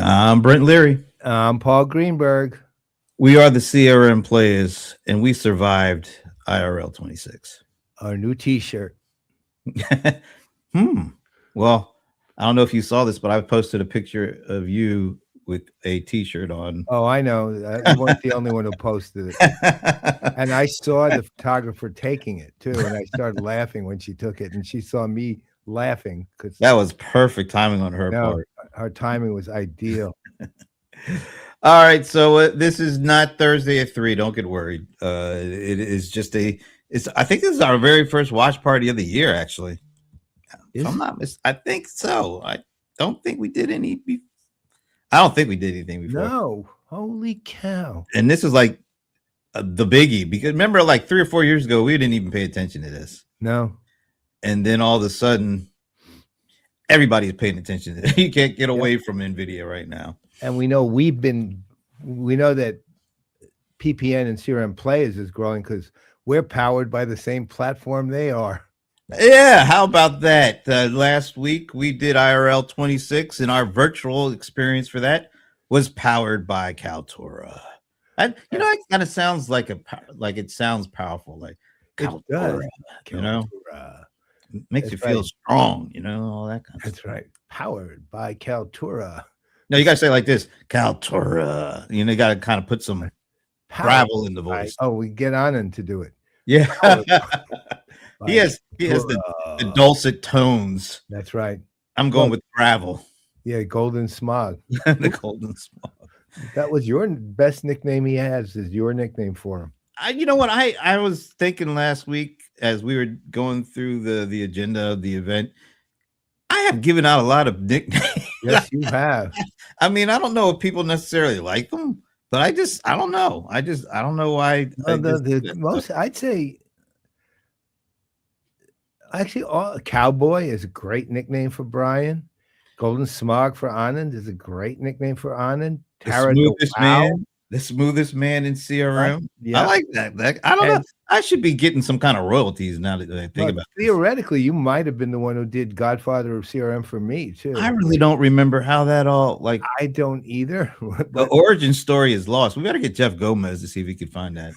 I'm Brent Leary. I'm Paul Greenberg. We are the CRM Playaz, and we survived IRL 26. Our new T-shirt. Well, I don't know if you saw this, but I posted a picture of you with a T-shirt on. Oh, I know. You weren't the only one who posted it. And I saw the photographer taking it, too, and I started laughing when she took it, and she saw me laughing. That was perfect timing on her part. Her timing was ideal. All right, so this is not Thursday at 3. Don't get worried. It is just I think this is our very first watch party of the year, actually. I think so. I don't think we did any. I don't think we did anything before. No, holy cow! And this is like the biggie, because remember, like 3 or 4 years ago, we didn't even pay attention to this. No. And then all of a sudden, everybody's paying attention to it. You can't get away from Nvidia right now. And we know that PPN and CRM Playaz is growing because we're powered by the same platform they are. Yeah, how about that? Last week we did IRL 26, and our virtual experience for that was powered by Kaltura. It kind of sounds like it sounds powerful, like Kaltura. You know, it makes you feel strong. You know, all that kind of stuff. That's right. Powered by Kaltura. No, you gotta say it like this, Kaltura. You know, you gotta kind of put some gravel in the voice. Oh, we get Anand to do it. Yeah. He has the dulcet tones. That's right. I'm going with gravel. Yeah, Golden Smog. The Golden Smog. That was your best nickname he has, is your nickname for him. You know what? I was thinking last week as we were going through the agenda of the event, I have given out a lot of nicknames. Yes, you have. I mean, I don't know if people necessarily like them, but I don't know. I don't know why. I'd say, actually, Cowboy is a great nickname for Brian. Golden Smog for Anand is a great nickname for Anand. The smoothest man in CRM. Yeah. I like that. I don't know. I should be getting some kind of royalties now that I think about it. Theoretically, you might have been the one who did Godfather of CRM for me, too. I really don't remember how that all, I don't either. The origin story is lost. We got to get Jeff Gomez to see if he could find that.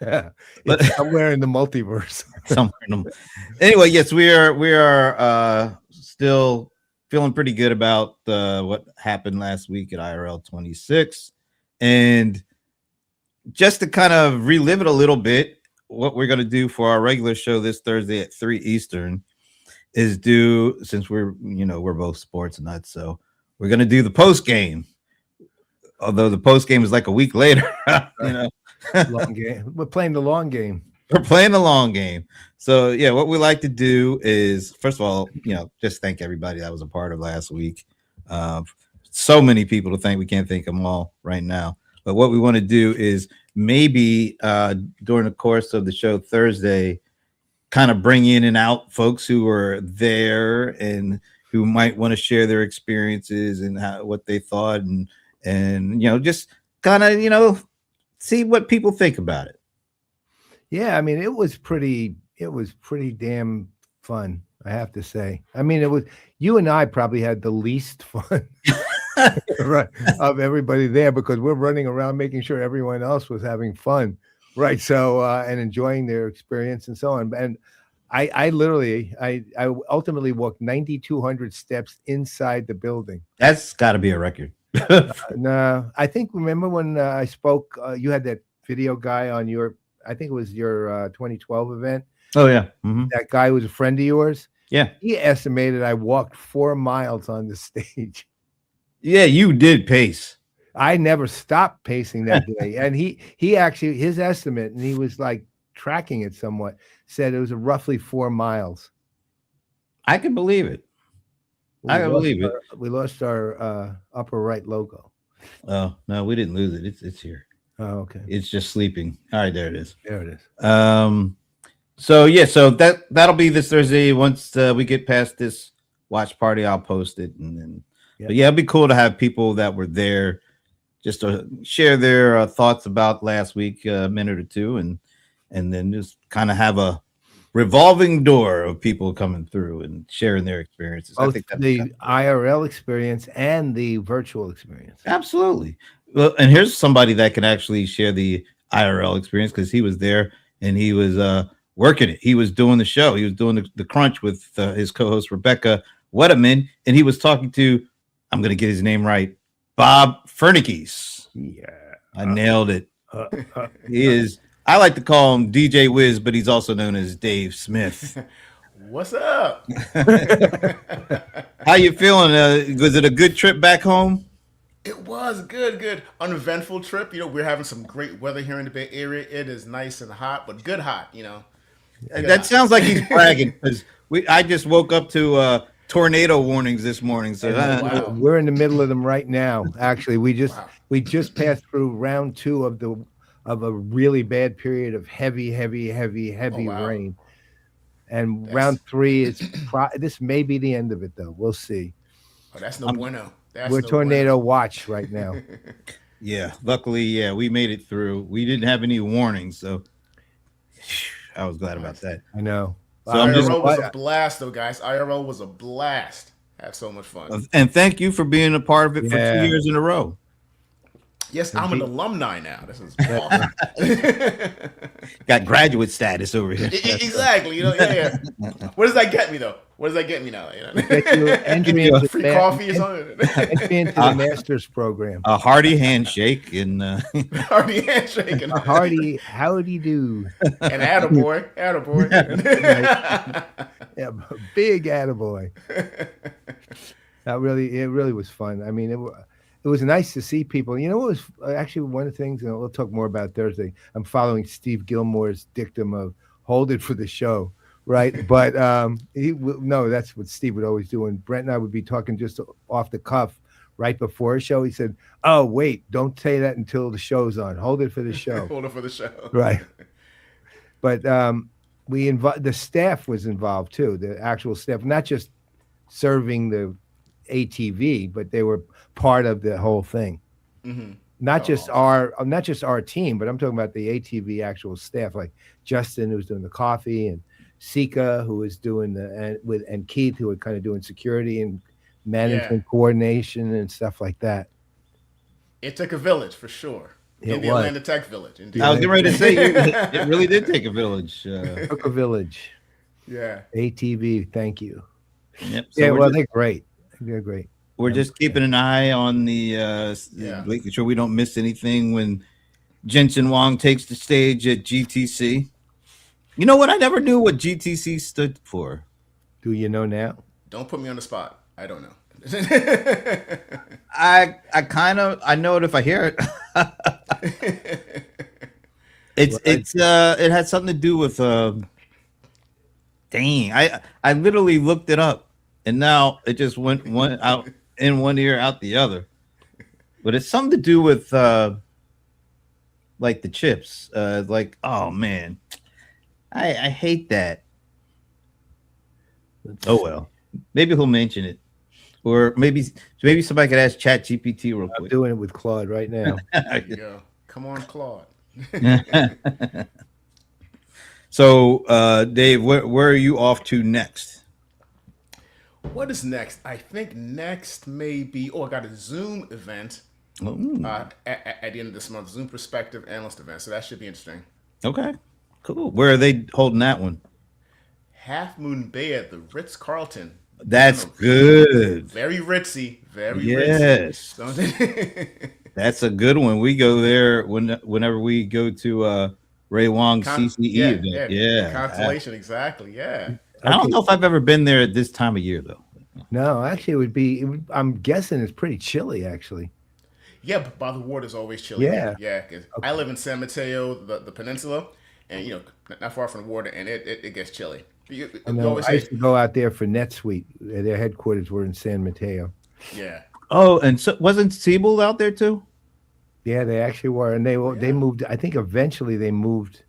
Yeah, but somewhere in the multiverse. Anyway, yes, we are still feeling pretty good about what happened last week at IRL 26. And just to kind of relive it a little bit, what we're going to do for our regular show this Thursday at 3 Eastern is since we're both sports nuts, so we're going to do the post game. Although the post game is like a week later, Long game. We're playing the long game. We're playing the long game. So yeah, what we like to do is, first of all, just thank everybody that was a part of last week. So many people to thank, we can't thank them all right now. But what we want to do is maybe during the course of the show Thursday, kind of bring in and out folks who were there and who might want to share their experiences and what they thought, and just kind of see what people think about it. Yeah, I mean, it was pretty damn fun, I have to say. I mean, you and I probably had the least fun right, of everybody there, because we're running around making sure everyone else was having fun, right? So and enjoying their experience and so on. And I ultimately walked 9,200 steps inside the building. That's got to be a record. No, I think, remember when I spoke, you had that video guy on I think it was your 2012 event. Oh yeah. Mm-hmm. That guy was a friend of yours. Yeah. He estimated I walked 4 miles on the stage. Yeah, you did pace. I never stopped pacing that day. And he actually, his estimate, and he was like tracking it somewhat, said it was roughly 4 miles. I can believe it. We lost our upper right logo. Oh, no, we didn't lose it. It's here. Oh, okay. It's just sleeping. All right, there it is. There it is. So yeah, so that'll be this Thursday. Once we get past this watch party, I'll post it, and then. Yeah. But yeah, it'd be cool to have people that were there just to share their thoughts about last week, a minute or two, and then just kind of have a revolving door of people coming through and sharing their experiences. I Both think that's the IRL experience and the virtual experience. absolutely. Well, and here's somebody that can actually share the IRL experience because he was there and he was working it. He was doing the show. He was doing the crunch with his co-host Rebecca Wedeman, and he was talking to, I'm going to get his name right, Bob Fernikes. Yeah, I nailed it. He is. I like to call him DJ Wiz, but he's also known as Dave Smith. What's up? How you feeling? Was it a good trip back home? It was good. Uneventful trip. We're having some great weather here in the Bay Area. It is nice and hot, but good hot. That sounds like he's bragging because I just woke up to tornado warnings this morning. So Wow. we're in the middle of them right now. Actually, we just passed through round 2 of a really bad period of heavy wow. rain, and round 3 is this may be the end of it though. We'll see. Oh, that's no bueno. We're tornado watch right now. yeah, luckily, we made it through. We didn't have any warnings, so I was glad about that. I know. So I'm just, IRL was a blast, though, guys. IRL was a blast. Had so much fun. and thank you for being a part of it for 2 years in a row. Yes, I'm an alumni now. This is awesome. Got graduate status over here. Exactly. Yeah. What does that get me, though? What does that get me now? Get you entry into Free coffee or something? entry into the master's program. A hearty handshake and Hearty handshake. A hearty howdy do. And attaboy. Yeah, big attaboy. It really was fun. I mean, it was nice to see people. It was actually one of the things, and we'll talk more about Thursday. I'm following Steve Gilmore's dictum of hold it for the show, right? But that's what Steve would always do. And Brent and I would be talking just off the cuff right before a show. He said, "Oh, wait, don't say that until the show's on. Hold it for the show." Hold it for the show. Right. But the staff was involved too. The actual staff, not just serving the ATV, but they were part of the whole thing. Mm-hmm. Not just our team, but I'm talking about the ATV actual staff, like Justin, who was doing the coffee, and Sika, who was doing and Keith, who were kind of doing security and management coordination and stuff like that. It took a village for sure. In the Atlanta Tech Village. Indeed. I was getting ready to say it really did take a village. Took a village. Yeah. ATV, thank you. Yep. So they're great. They're great. We're just keeping an eye on making sure we don't miss anything when Jensen Wong takes the stage at GTC. You know what? I never knew what GTC stood for. Do you know now? Don't put me on the spot. I don't know. I know it if I hear it. It had something to do with I literally looked it up and now it just went one out in one ear out the other. But it's something to do with like the chips. Like, oh man. I hate that. Oh well. Maybe he'll mention it. Or maybe somebody could ask ChatGPT real quick. I'm doing it with Claude right now. There you go. Come on, Claude. So, Dave, where are you off to next? What is next? I think next may be. I got a Zoom event at the end of this month. Zoom Perspective Analyst event. So that should be interesting. Okay, cool. Where are they holding that one? Half Moon Bay at the Ritz-Carlton. That's good. Very ritzy. Very yes. ritzy. That's a good one. We go there whenever we go to Ray Wong's CCE event. Yeah. Constellation, exactly. Yeah. I don't know if I've ever been there at this time of year, though. No, actually, I'm guessing it's pretty chilly, actually. Yeah, but by the water is always chilly. Yeah. Yeah, because I live in San Mateo, the peninsula, and, not far from the water, and it gets chilly. I used to go out there for NetSuite. Their headquarters were in San Mateo. Yeah. Oh, and so wasn't Siebel out there too? Yeah, they actually were, and they moved. I think eventually they moved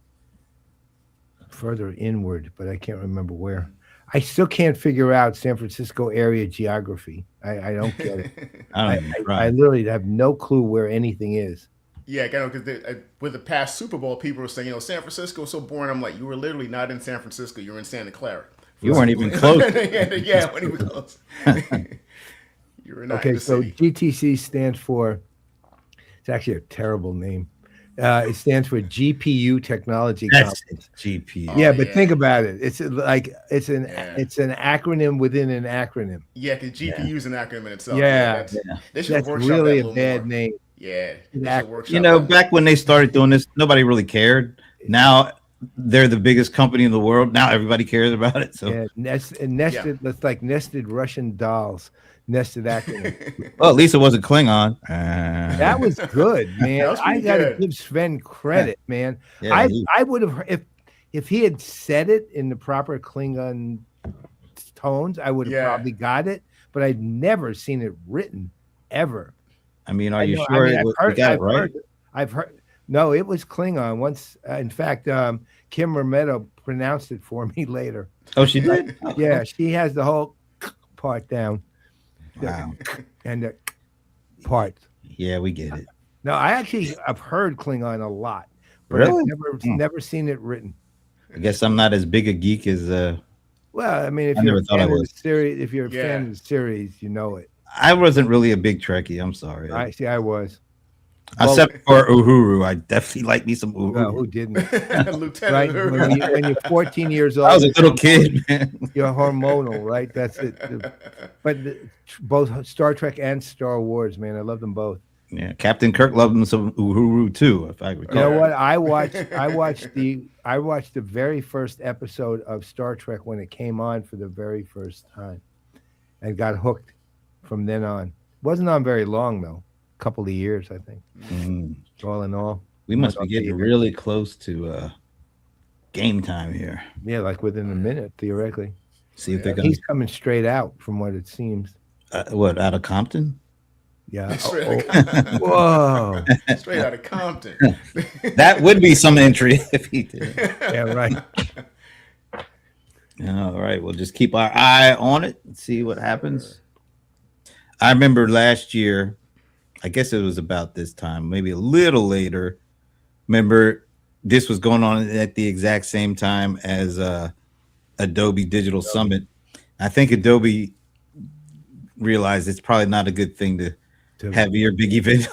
further inward, but I can't remember where. I still can't figure out San Francisco area geography. I don't get it. I literally have no clue where anything is. Yeah, I know because with the past Super Bowl, people were saying, San Francisco is so boring. I'm like, you were literally not in San Francisco. You were in Santa Clara. You weren't even close. Yeah, weren't even close. You were not in Okay, the so city. GTC stands for. It's actually a terrible name. It stands for GPU Technology That's Conference. GP. Oh, Yeah, but yeah. think about it. It's like it's an Yeah. acronym within an acronym. Yeah, because GPU is an acronym in itself. Yeah, They should have that's workshopped that really a a little bad more. name. Yeah, An they should ac- workshop that. Back when they started doing this, nobody really cared. Now they're the biggest company in the world. Now everybody cares about it. So, Yeah, nested. That's like nested Russian dolls. Nested acronym. well, at least it wasn't Klingon. That was good, man. That was I pretty got to good. give Sven credit, man. Yeah, I would have if he had said it in the proper Klingon tones, I would have Yeah. probably got it. But I'd never seen it written ever. I mean, are I you know- sure I mean, you got it right? I've heard. No, it was Klingon once. In fact, Kim Remetto pronounced it for me later. Oh, she did? Yeah, she has the whole part down. Wow. And the part. Yeah, we get it. No, I've heard Klingon a lot, but Really? I've never seen it written. I guess I'm not as big a geek as Well, I mean, if I you're never a thought I fan of the was. series, if you're a Yeah. fan of the series, you know it. I wasn't really a big Trekkie. I'm sorry. I see. I was. Except for Uhuru. I definitely like me some Uhuru. Well, who didn't? Lieutenant Right? Uhuru. When you're 14 years old, I was a little kid, man. you're hormonal, right? That's it. But both Star Trek and Star Wars, man, I love them both. Yeah, Captain Kirk loved him some Uhuru too, if I recall. You know what? I watched the very first episode of Star Trek when it came on for the very first time, and got hooked from then on. Wasn't on very long though, a couple of years, I think. Mm. All in all, We must be getting really close to game time here. yeah, like within a minute theoretically. See if they're going He's coming straight out from what it seems. what, out of Compton? Yeah. Straight out Whoa. of, straight out of Compton. That would be some entry if he did. Yeah, right. All right, we'll just keep our eye on it and see what happens. I remember last year, I guess it was about this time, maybe a little later. Remember, this was going on at the exact same time as Adobe Digital Summit. I think Adobe realized it's probably not a good thing to have your big event.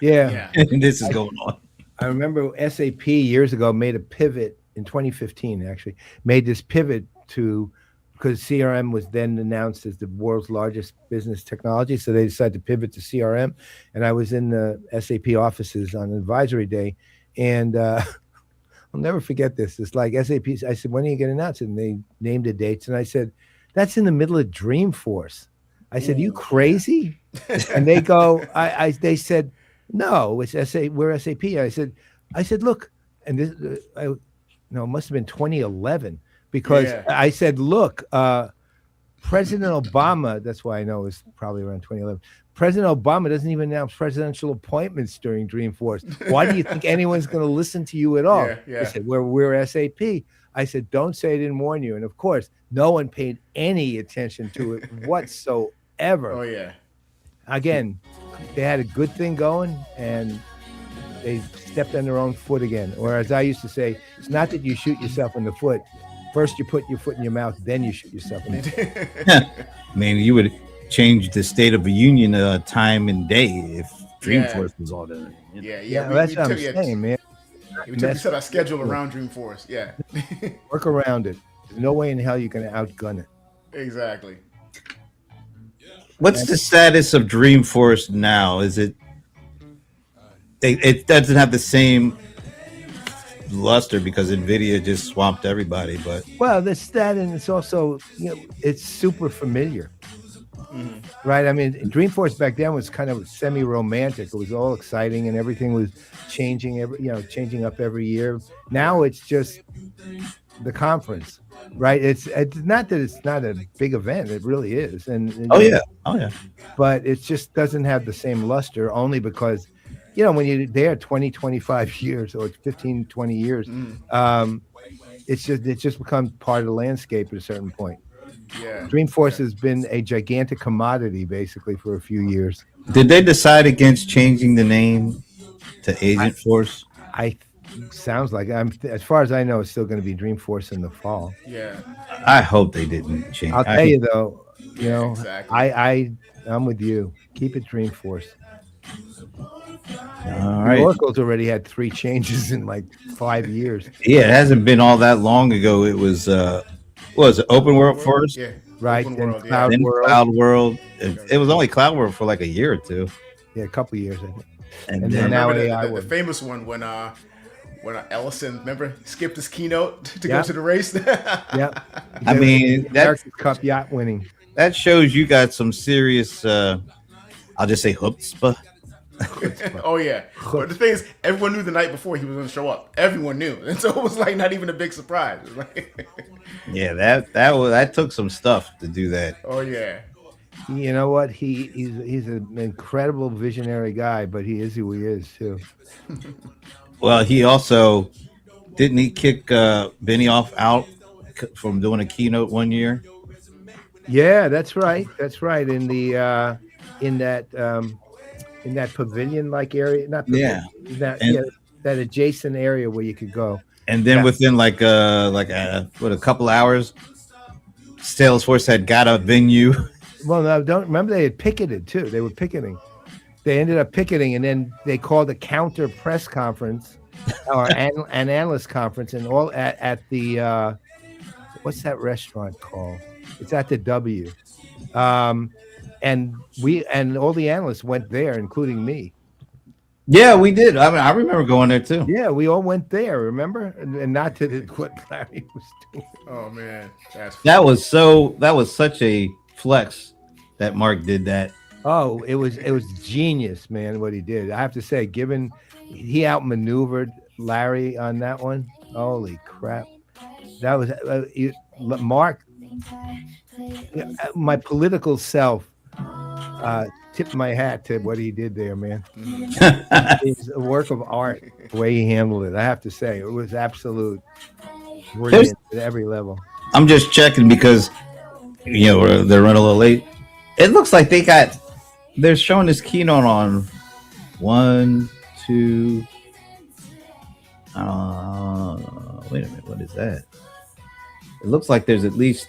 Yeah. And this is going on. I remember SAP years ago made a pivot in 2015, actually, made this pivot to because CRM was then announced as the world's largest business technology. So they decided to pivot to CRM. And I was in the SAP offices on advisory day. And I'll never forget this. It's like SAP. I said, when are you going to announce it? And they named the dates. And I said, that's in the middle of Dreamforce. I said, you crazy? And they go, they said, no, it's SAP. We're SAP. I said, look, and this, it must have been 2011 because I said, look, President Obama. That's why I know it's probably around 2011. President Obama doesn't even announce presidential appointments during Dreamforce. Why do you think anyone's going to listen to you at all? I said, we're SAP. I said, don't say I didn't warn you. And of course, no one paid any attention to it whatsoever. Oh yeah. Again, they had a good thing going and they stepped on their own foot again. Or as I used to say, it's not that you shoot yourself in the foot. First you put your foot in your mouth, then you shoot yourself in the foot. I mean, you would change the State of the Union time and day if Dreamforce was all there. Yeah, that's what I'm saying, man. We set our schedule around Dreamforce. Yeah. Work around it. There's no way in hell you're going to outgun it. Exactly. What's the status of Dreamforce now? Is it doesn't have the same luster because Nvidia just swamped everybody, but well, that's that, and it's also it's super familiar, right? I mean, Dreamforce back then was kind of semi-romantic. It was all exciting, and everything was changing changing up every year. Now it's just the conference, right? It's not that it's not a big event. It really is, and oh yeah, but it just doesn't have the same luster only because. When you're there 20, 25 years or 15, 20 years, it's just become part of the landscape at a certain point. Yeah. Dreamforce has been a gigantic commodity basically for a few years. Did they decide against changing the name to Agent Force. I sounds like as far as I know, it's still going to be Dreamforce in the fall. Yeah. I hope they didn't change. I'll tell you though, Yeah, exactly. I'm with you. Keep it Dreamforce. All The right. Oracle's already had 3 changes in like 5 years. Yeah, it hasn't been all that long ago. It was what was it, Open World first, Yeah. Right, Open then world. Cloud Yeah. then World. Cloud World. It was only Cloud World for like a year or two, Yeah, a couple years, I think. and And I then then now remember AI the World. famous one when Ellison, remember, skipped his keynote to Yeah. go to the race. Yeah. I mean America's Cup yacht winning. that shows you got some serious. I'll just say chutzpah. Oh yeah, but the thing is, everyone knew the night before he was going to show up. Everyone knew, and so it was like not even a big surprise. It was like, Yeah, that took some stuff to do that. oh yeah, You know what? He's an incredible visionary guy, but he is who he is too. Well, he also didn't he kick Benioff out from doing a keynote one year. Yeah, that's right. That's right. In that pavilion like area, not pavilion, Yeah, that adjacent area where you could go. and then within like a couple hours, Salesforce had got a venue. Well, no, don't remember they had picketed too. They were picketing. They ended up picketing, and then they called a counter press conference or an analyst conference, and all at the what's that restaurant called? It's at the W. And all the analysts went there, including me. Yeah, we did. I mean, I remember going there too. Yeah, we all went there, remember? And not to what Larry was doing. oh man, That was such a flex that Mark did that. Oh, it was genius, man, what he did. I have to say, given he outmaneuvered Larry on that one. Holy crap. That was Mark. My political self tipped my hat to what he did there, man. It's a work of art, the way he handled it. I have to say, it was absolute brilliant at every level. I'm just checking because they're running a little late. It looks like they're showing this keynote on 1, 2. Wait a minute, what is that? It looks like there's at least.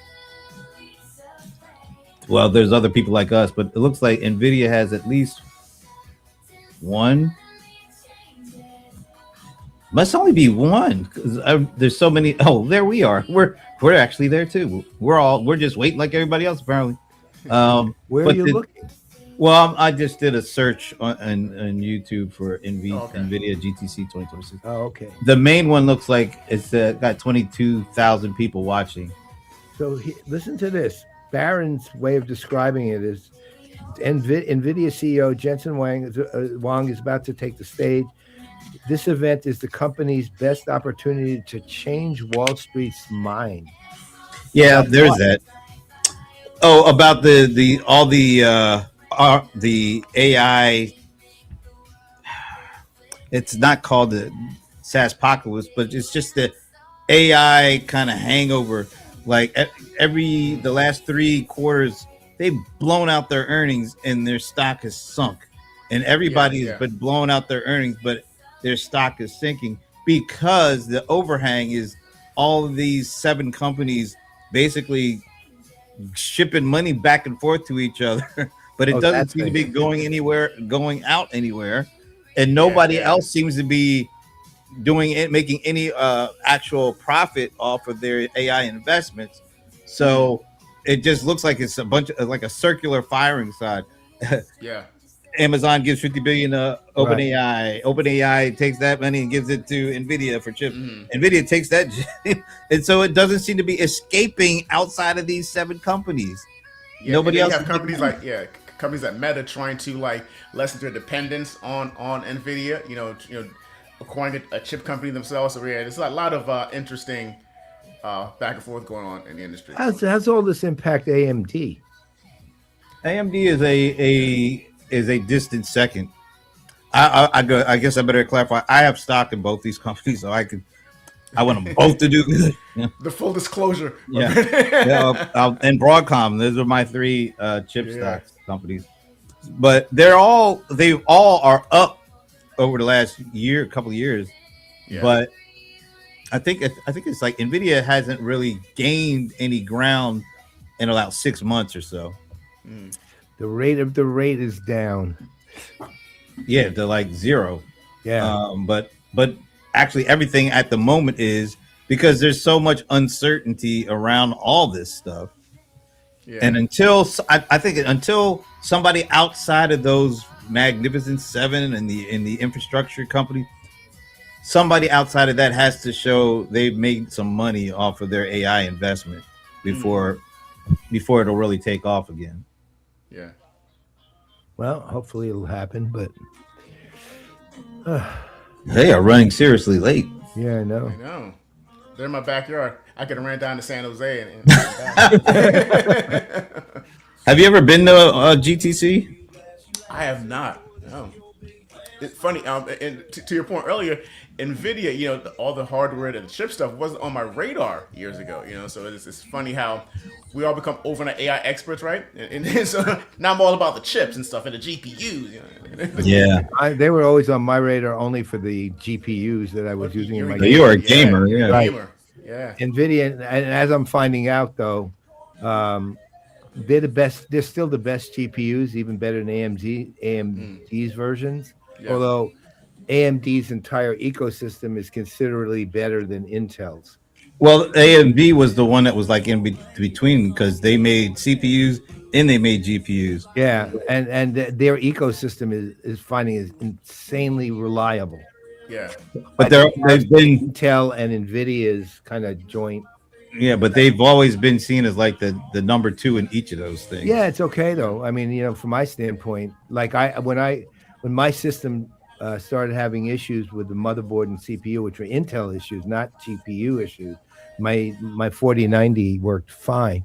Well, there's other people like us, but it looks like Nvidia has at least one. Must only be one because there's so many. Oh, there we are. We're actually there too. We're just waiting like everybody else apparently. Where are you looking? Well, I just did a search on YouTube for Nvidia GTC 2026. Oh, okay. The main one looks like it's got 22,000 people watching. So listen to this. Barron's way of describing it is Nvidia CEO Jensen Huang is about to take the stage. This event is the company's best opportunity to change Wall Street's mind. Yeah, there's that. Oh, about the AI. It's not called the SaaS apocalypse, but it's just the AI kind of hangover. Like the last 3 quarters, they've blown out their earnings and their stock has sunk. And everybody has been blowing out their earnings, but their stock is sinking because the overhang is all of these 7 companies basically shipping money back and forth to each other, but it doesn't seem to be going out anywhere, and nobody else seems to be doing it, making any actual profit off of their AI investments. So it just looks like it's a bunch of like a circular firing side. Amazon gives 50 billion to OpenAI. OpenAI takes that money and gives it to Nvidia for chips. Nvidia takes that, and so it doesn't seem to be escaping outside of these 7 companies. Nobody else have companies like companies like Meta trying to like lessen their dependence on Nvidia. Acquiring a chip company themselves. So there's a lot of interesting back and forth going on in the industry. How's all this impact AMD? AMD is a distant second. I guess I better clarify. I have stock in both these companies, so I want them both to do good. Yeah. The full disclosure. Yeah. And Broadcom. Those are my 3 chip stock companies. But they all are up over the last year, a couple of years, Yeah. but I think it's like Nvidia hasn't really gained any ground in about 6 months or so. The rate of the rate is down. Yeah, to like zero. Yeah. But actually, everything at the moment is because there's so much uncertainty around all this stuff. Yeah. And I think until somebody outside of those magnificent seven and the infrastructure company, somebody outside of that has to show they've made some money off of their AI investment before it'll really take off again. Yeah. Well, hopefully it'll happen, but They are running seriously late. yeah, I know. I know. They're in my backyard. I could have ran down to San Jose and Have you ever been to GTC? I have not. No. It's funny. And to your point earlier, Nvidia, all the hardware and the chip stuff wasn't on my radar years ago. So it's funny how we all become overnight AI experts, right? And so now I'm all about the chips and stuff and the GPUs. Yeah. They were always on my radar only for the GPUs that I was using in my You are a gamer, yeah. Right. Gamer. Yeah. Nvidia, and as I'm finding out though, they're the best. They're still the best GPUs, even better than AMD's versions. Yeah. Although AMD's entire ecosystem is considerably better than Intel's. Well, AMD was the one that was like in between because they made CPUs and they made GPUs. Yeah, and their ecosystem is finding is insanely reliable. Yeah. But they've been Intel and Nvidia's kind of joint. Yeah, but they've always been seen as like the number two in each of those things. Yeah, it's okay though. I mean, from my standpoint, like when my system started having issues with the motherboard and CPU, which were Intel issues, not GPU issues, my 4090 worked fine.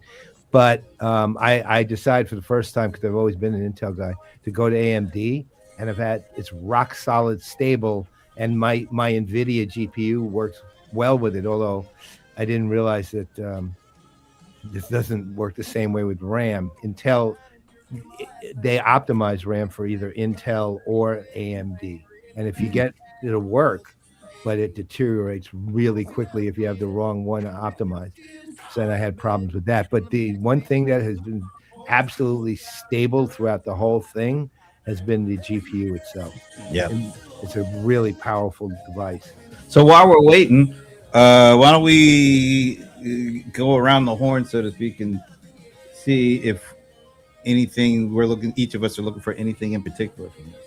But I decided for the first time, because I've always been an Intel guy, to go to AMD, and it's rock solid, stable, and my Nvidia GPU works well with it. Although I didn't realize that this doesn't work the same way with RAM. Intel, they optimize RAM for either Intel or AMD, and if you get it'll work, but it deteriorates really quickly if you have the wrong one optimized. So I had problems with that. But the one thing that has been absolutely stable throughout the whole thing has been the GPU itself. Yeah, and it's a really powerful device. So while we're waiting, why don't we go around the horn, so to speak, and see if anything each of us are looking for anything in particular from this.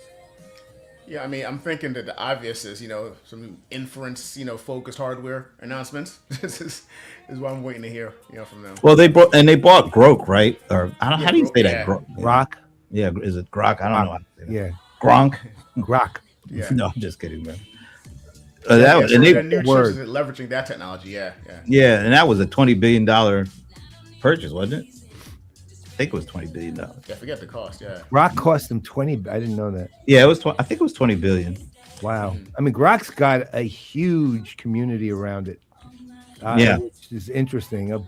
Yeah, I mean, I'm thinking that the obvious is, some inference, focused hardware announcements. This is what I'm waiting to hear, from them. Well, they bought Grok, right? Or I don't. How do you say that? Grok. Yeah, is it Grok? I don't know. How to say that. Yeah, Gronk. Grok. Yeah. No, I'm just kidding, man. That and they new chips is leveraging that technology. Yeah, and that was a $20 billion purchase, wasn't it? I think it was $20 billion. Yeah, I forget the cost. Yeah, Grok cost them 20. I didn't know that. Yeah, it was. I think it was 20 billion. Wow. I mean, Grok's got a huge community around it. Which is interesting.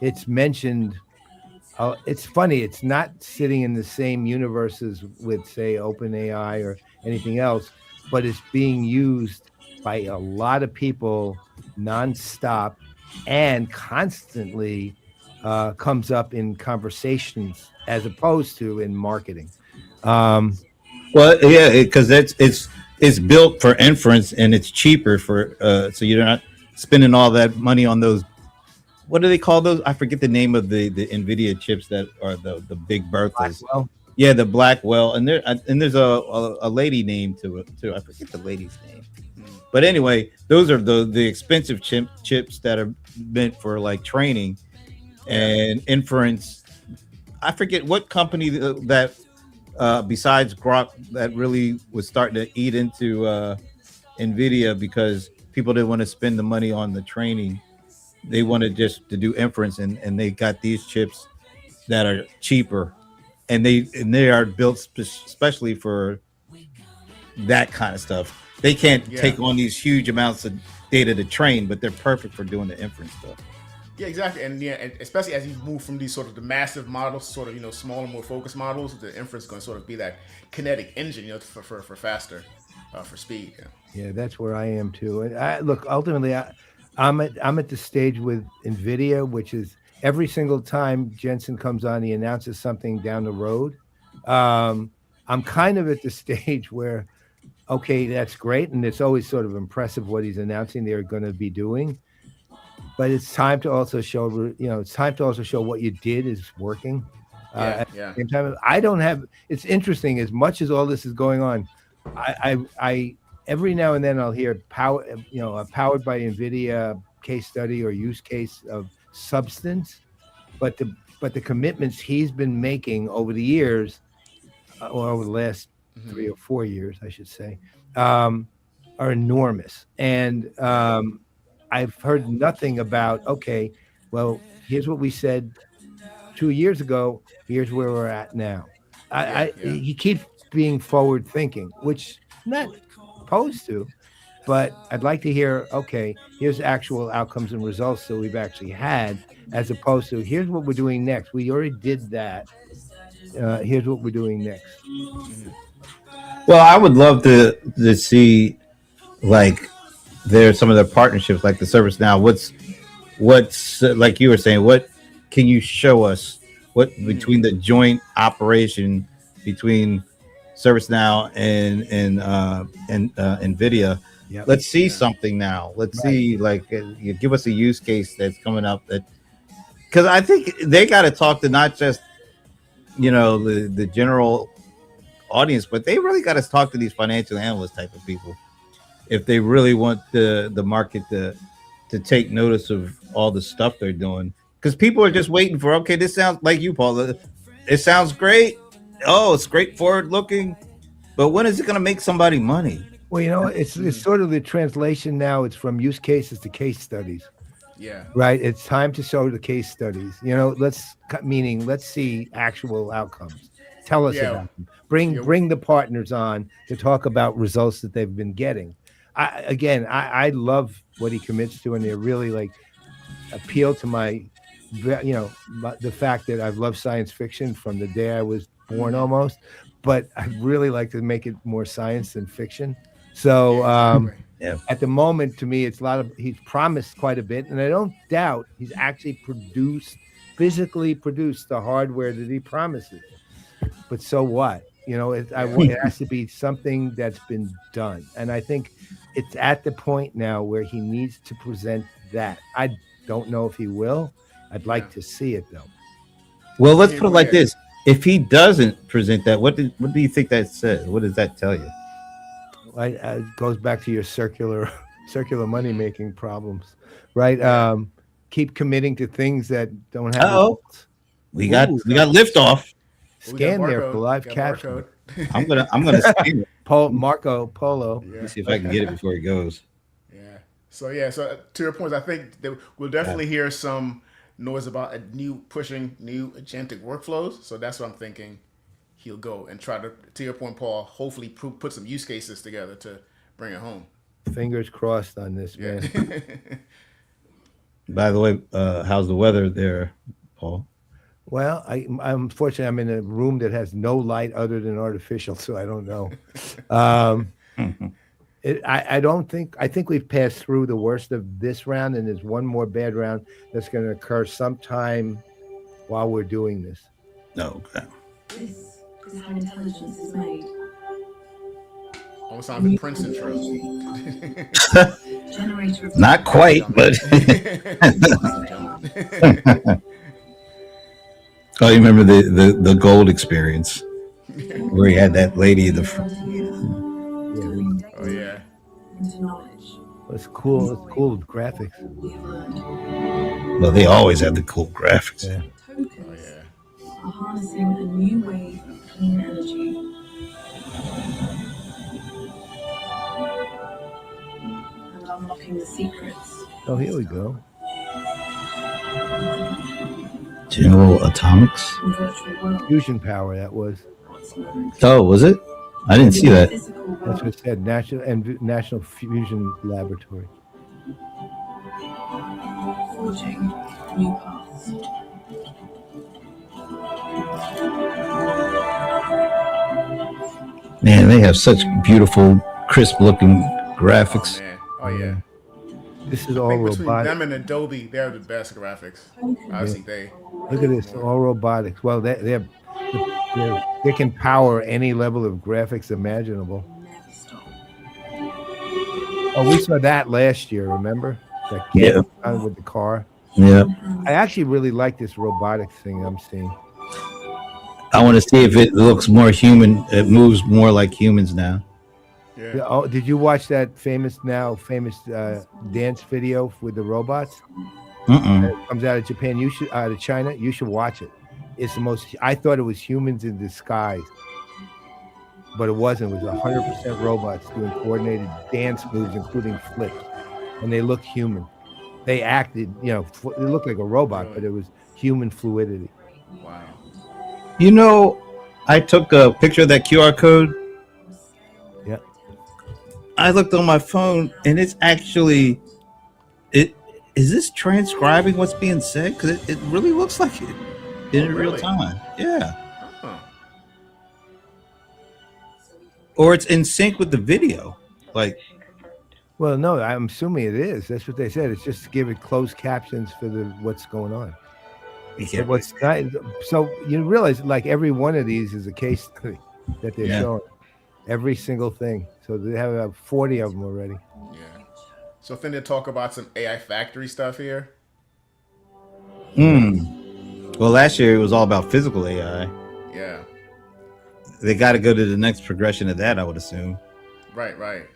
It's mentioned. It's funny. It's not sitting in the same universes with, say, OpenAI or anything else, but it's being used by a lot of people nonstop and constantly. Comes up in conversations as opposed to in marketing. Well, yeah, because it's built for inference and it's cheaper for so you're not spending all that money on those. What do they call those? I forget the name of the Nvidia chips that are the big Berthas. Blackwell. Yeah, the Blackwell, and there's a lady name to it too. I forget the lady's name. But anyway, those are the expensive chips that are meant for like training. And inference, I forget what company that besides Grok that really was starting to eat into Nvidia because people didn't want to spend the money on the training. They wanted just to do inference, and they got these chips that are cheaper, and they are built especially for that kind of stuff. They can't take on these huge amounts of data to train, but they're perfect for doing the inference stuff. Yeah, exactly, and yeah, and especially as you move from these sort of the massive models, sort of smaller, more focused models, the inference is going to sort of be that kinetic engine, for faster, for speed. Yeah. Yeah, that's where I am too. And look, ultimately, I'm at the stage with Nvidia, which is every single time Jensen comes on, he announces something down the road. Um, I'm kind of at the stage where, okay, that's great, and it's always sort of impressive what he's announcing they're going to be doing. But it's time to also show, it's time to also show what you did is working. Yeah, At yeah, the same time, I don't have. It's interesting as much as all this is going on. I every now and then I'll hear powered by Nvidia case study or use case of substance, but the commitments he's been making over the years, or over the last 3 or 4 years, I should say, um, are enormous. And yeah, I've heard nothing about, okay, well, here's what we said 2 years ago. Here's where we're at now. yeah, yeah, He keeps being forward thinking, which not opposed to, but I'd like to hear, okay, here's actual outcomes and results that we've actually had, as opposed to here's what we're doing next. We already did that. Here's what we're doing next. Well, I would love to see like there's some of their partnerships, like the service now. What's like you were saying? What can you show us? What between the joint operation between ServiceNow and Nvidia? Yep. Let's see yeah, something now. Let's Right. see like you give us a use case that's coming up that because I think they got to talk to not just the general audience, but they really got to talk to these financial analyst type of people if they really want the market to take notice of all the stuff they're doing. Because people are just waiting for, okay, this sounds like you, Paul. It sounds great. Oh, it's great forward looking, but when is it going to make somebody money? Well, it's sort of the translation now. It's from use cases to case studies, yeah, right? It's time to show the case studies. Meaning let's see actual outcomes. Tell us yeah, about them. Bring yeah, bring the partners on to talk about results that they've been getting. I love what he commits to, and they really like appeal to the fact that I've loved science fiction from the day I was born almost, but I really like to make it more science than fiction. So yeah, exactly. Yeah. at the moment, to me, it's he's promised quite a bit, and I don't doubt he's actually physically produced the hardware that he promises. But so what? It has to be something that's been done, and I think it's at the point now where he needs to present that. I don't know if he will. I'd like Yeah. to see it though. Well, let's Yeah, put it well, like yeah. this: if he doesn't present that, what do you think that says? What does that tell you? It goes back to your circular circular money making problems, right? Yeah. Keep committing to things that don't have Oh, results. we got Ooh, we got liftoff. We got scan there for barcode. live Got caption. barcode. I'm gonna scan it. Marco Polo. Let me Yeah. see if I can get it before he goes. Yeah. So to your point, I think that we'll definitely hear some noise about pushing new agentic workflows. So that's what I'm thinking. He'll go and try to your point, Paul. Hopefully, put some use cases together to bring it home. Fingers crossed on this, Yeah. man. By the way, how's the weather there, Paul? Well, unfortunately I'm in a room that has no light other than artificial, so I don't know. Um, I don't think I think we've passed through the worst of this round, and there's one more bad round that's going to occur sometime while we're doing this. No, okay. This is how intelligence is made. Almost sounds like Prince intro. Generator of Not quite, but oh, you remember the gold experience where he had that lady in the front. Oh yeah. into knowledge It's cool. It's cool graphics. we have learned. Well, they always have the cool graphics. Yeah. Tokens Oh yeah. are harnessing a new wave of clean energy. And unlocking the secrets. Oh, here we go. General Atomics. in virtual worlds. Fusion power. That was. Oh, was it? I didn't see that. Physical That's world, what it said. National Fusion Laboratory. forging new paths. Man, they have such beautiful, crisp-looking graphics. Oh man. Oh yeah. This is I all think between robotic. them and Adobe, they're the best graphics. Obviously, they. Look at this, all robotics. Well, they can power any level of graphics imaginable. Never stop. Oh, we saw that last year. Remember that Yeah. kid with the car? Yeah, I actually really like this robotics thing I'm seeing. I want to see if it looks more human. It moves more like humans now. Yeah. Oh, did you watch that famous dance video with the robots? It comes out of Japan. You should out of China. You should watch it. It's the most. I thought it was humans in disguise, but it wasn't. It was 100% robots doing coordinated dance moves, including flips, and they looked human. They acted, it looked like a robot, but it was human fluidity. Wow. You know, I took a picture of that QR code. Yeah. I looked on my phone, and it's actually it. Is this transcribing what's being said? Because it really looks like it in real really? time. Yeah. Huh. Or it's in sync with the video. Like, Well, no, I'm assuming it is. That's what they said. It's just to give it closed captions for what's going on. yeah, What's not, so you realize like every one of these is a case study that they're Yeah. showing. Every single thing. So they have about 40 of them already. Yeah. So then they talk about some AI factory stuff here. well, last year it was all about physical AI. Yeah. They got to go to the next progression of that, I would assume. Right. Right.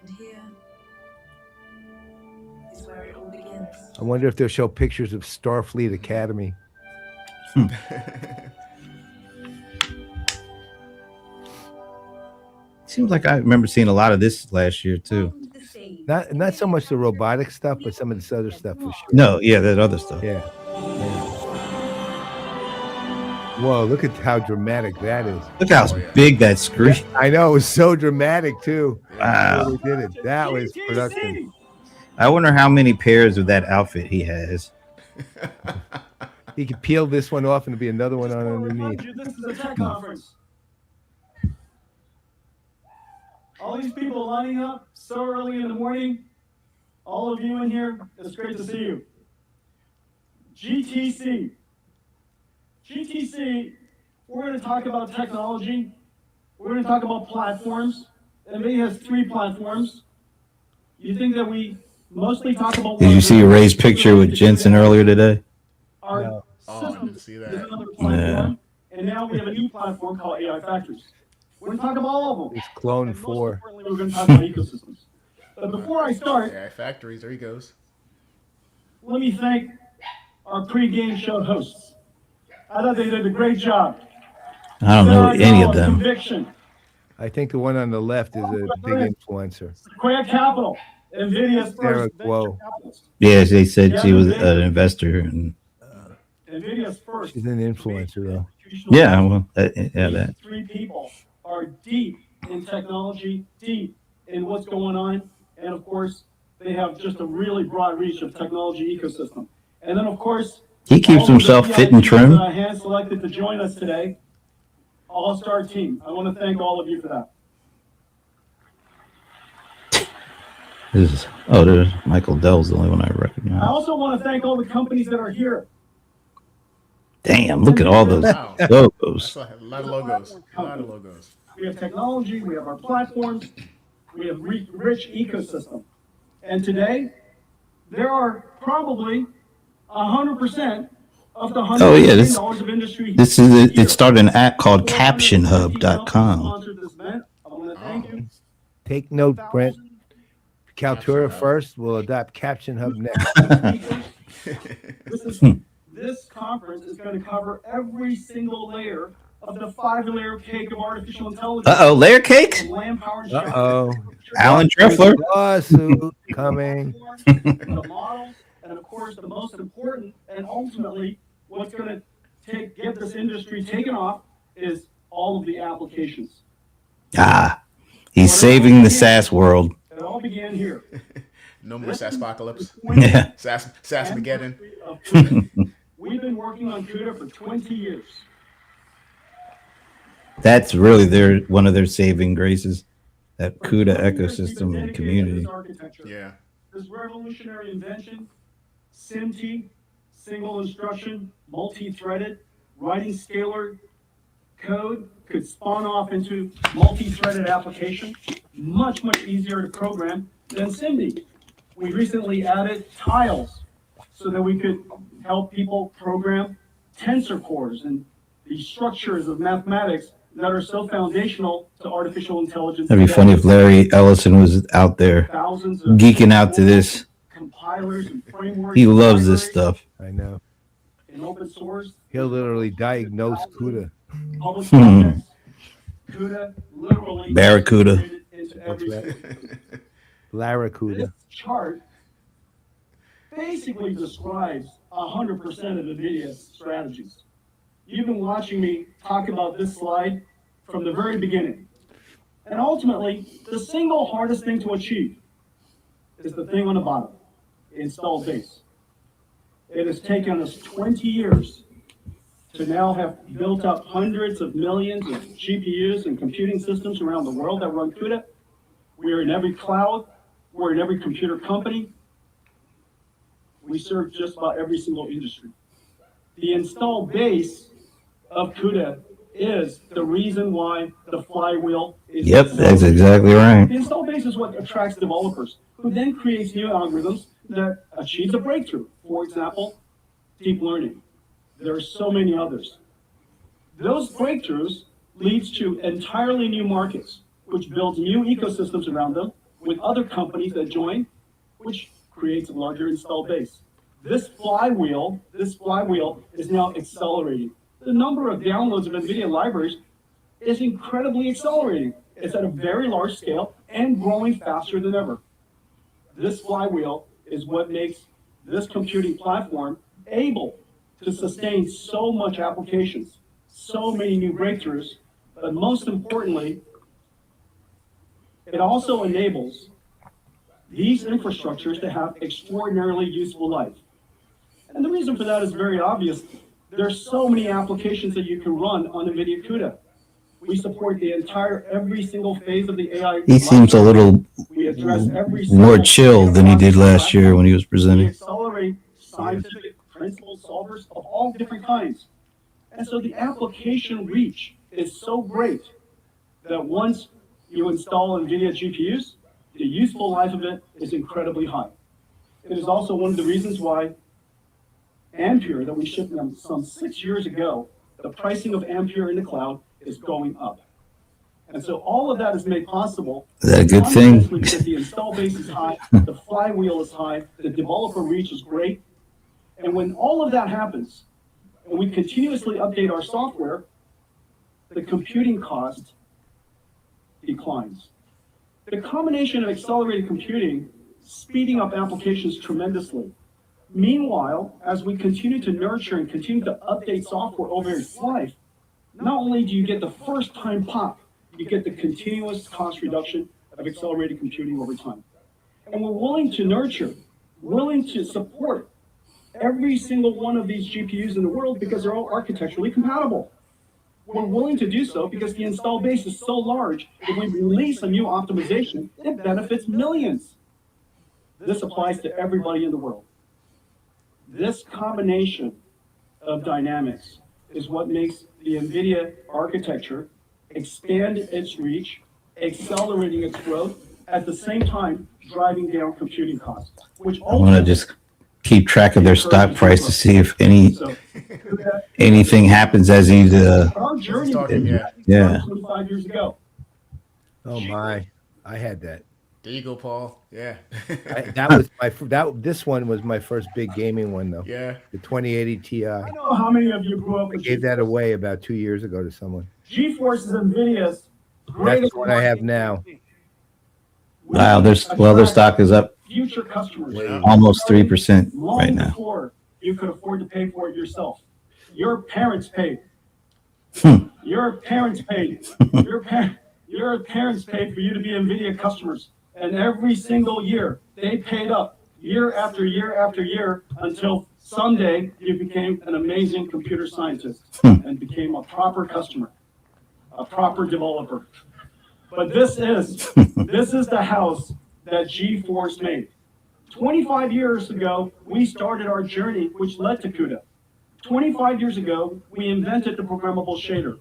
And here is where it all begins. I wonder if they'll show pictures of Starfleet Academy. Seems like I remember seeing a lot of this last year too. Not so much the robotic stuff, but some of this other stuff for sure. No, yeah, that other stuff. Yeah. Whoa, look at how dramatic that is. Look how Oh, yeah. big that screen. I know, it was so dramatic too. Wow. We did it. That was production. I wonder how many pairs of that outfit he has. He could peel this one off and there'd be another one on underneath. This is a tech conference. All these people lining up so early in the morning. All of you in here, it's great to see you. GTC. GTC, we're going to talk about technology. We're going to talk about platforms. NVIDIA has 3 platforms. You think that we mostly talk about... Did you see a raised picture with Jensen earlier today? Our No. Oh, I didn't systems see is that. another platform. And now we have a new platform called AI Factories. We're going to talk about all of them. It's Clone And most 4. importantly, we're going to talk about ecosystems. But before I start, AI factories. There he goes. let me thank our pre-game show hosts. I thought they did a great job. I don't know any of them. Conviction, I think the one on the left is a big influencer. Sequoia Capital, NVIDIA's Sarah first Guo. venture capitalist. Yeah, they said she was an investor. And NVIDIA's first. She's an influencer, though. institutional yeah, well, yeah, that. These 3 people are deep in technology, deep in what's going on, and of course, they have just a really broad reach of technology ecosystem. And then, of course, He keeps all of the himself fit and VIPs trim. that I hand selected to join us today, all-star team. I want to thank all of you for that. There's Michael Dell's the only one I I recognize. also want to thank all the companies that are here. Damn, look at all those Wow. logos. That's a lot of logos. A lot of logos. We have technology, we have our platforms, we have rich ecosystem. And today, there are probably 100% of the $100 Oh, yeah, billion this- of industry. This is here. it started an app called We're one of the 50 CaptionHub.com. sponsored this event. I want to thank you. Take note, Brent. Kaltura first. We'll adopt Caption Hub next. This conference is going to cover every single layer of the 5-layer cake of artificial intelligence. Layer cake? From land-powered Uh-oh. Alan Treffler? Lawsuit coming. the models, and of course, the most important, and ultimately, what's going to get this industry taken off is all of the applications. He's saving the SaaS world. It all began here. No more Saspocalypse. Yeah. Sasmageddon. Of CUDA. We've been working on CUDA for 20 years. That's really one of their saving graces, that For CUDA 20 years, we've been ecosystem and dedicated to community. this architecture. Yeah. This revolutionary invention, SIMT, single instruction, multi-threaded, writing scalar code could spawn off into multi-threaded application, much easier to program than SIMD. We recently added tiles so that we could help people program tensor cores and the structures of mathematics that are so foundational to artificial intelligence. That'd be today. funny if Larry Ellison was out there Thousands of geeking out to this. compilers and frameworks. He loves this libraries, stuff. I know. in open source. He'll literally diagnose CUDA. Public projects. CUDA literally Barracuda. integrated into every That's system. This Larracuda. chart basically describes 100% of NVIDIA's strategies. You've been watching me talk about this slide from the very beginning. And ultimately, the single hardest thing to achieve is the thing on the bottom, installed base. It has taken us 20 years to now have built up hundreds of millions of GPUs and computing systems around the world that run CUDA. We're in every cloud, we're in every computer company. We serve just about every single industry. The installed base of CUDA is the reason why the flywheel is. Yep, that's exactly right. The install base is what attracts developers, who then creates new algorithms that achieves a breakthrough. For example, deep learning. There are so many others. Those breakthroughs leads to entirely new markets, which builds new ecosystems around them with other companies that join, which creates a larger install base. This flywheel is now accelerating. The number of downloads of NVIDIA libraries is incredibly accelerating. It's at a very large scale and growing faster than ever. This flywheel is what makes this computing platform able to sustain so much applications, so many new breakthroughs, but most importantly, it also enables these infrastructures to have extraordinarily useful life. And the reason for that is very obvious. There's so many applications that you can run on NVIDIA CUDA. We support every single phase of the AI. He seems a little We address every more single chill than he did last platform. year when he was We presenting. accelerate scientific principle solvers of all different kinds. And so the application reach is so great that once you install NVIDIA GPUs, the useful life of it is incredibly high. It is also one of the reasons why Ampere, that we shipped them some 6 years ago, the pricing of Ampere in the cloud is going up. And so all of that is made possible. Is that a good thing? Because the install base is high, the flywheel is high, the developer reach is great. And when all of that happens, and we continuously update our software, the computing cost declines. The combination of accelerated computing, speeding up applications tremendously. Meanwhile, as we continue to nurture and continue to update software over its life, not only do you get the first time pop, you get the continuous cost reduction of accelerated computing over time. And we're willing to nurture, willing to support every single one of these GPUs in the world because they're all architecturally compatible. We're willing to do so because the install base is so large that when we release a new optimization, it benefits millions. This applies to everybody in the world. This combination of dynamics is what makes the NVIDIA architecture expand its reach, accelerating its growth, at the same time driving down computing costs, which I want to just keep track of their stock price to see if anything happens as he's our journey talking, yeah. 25 years ago. Oh my, I had that. There you go, Paul. Yeah. That was this one was my first big gaming one though. Yeah. The 2080 Ti. I don't know how many of you grew up I with gave that away about 2 years ago to someone. GeForce is NVIDIA's That's greatest what I have now. Wow, their stock is up future customers almost 3% long right now. before you could afford to pay for it yourself. Your parents paid. Your parents paid. Your parents paid for you to be NVIDIA customers. And every single year, they paid up year after year after year until someday you became an amazing computer scientist and became a proper customer, a proper developer. But this is the house that GeForce made. 25 years ago, we started our journey, which led to CUDA. 25 years ago, we invented the programmable shader.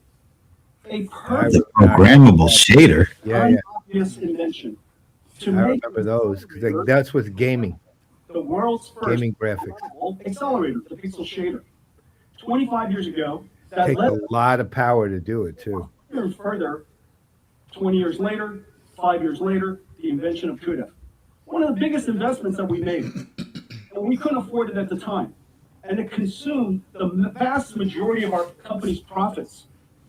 A The perfect, programmable shader. Yeah. obvious invention to I make remember those because that's with gaming, the world's first gaming graphics. accelerator, the pixel shader. 25 years ago, that Takes led a lot of power to do it too. further. 20 years later, 5 years later, the invention of CUDA. One of the biggest investments that we made, and we couldn't afford it at the time. And it consumed the vast majority of our company's profits,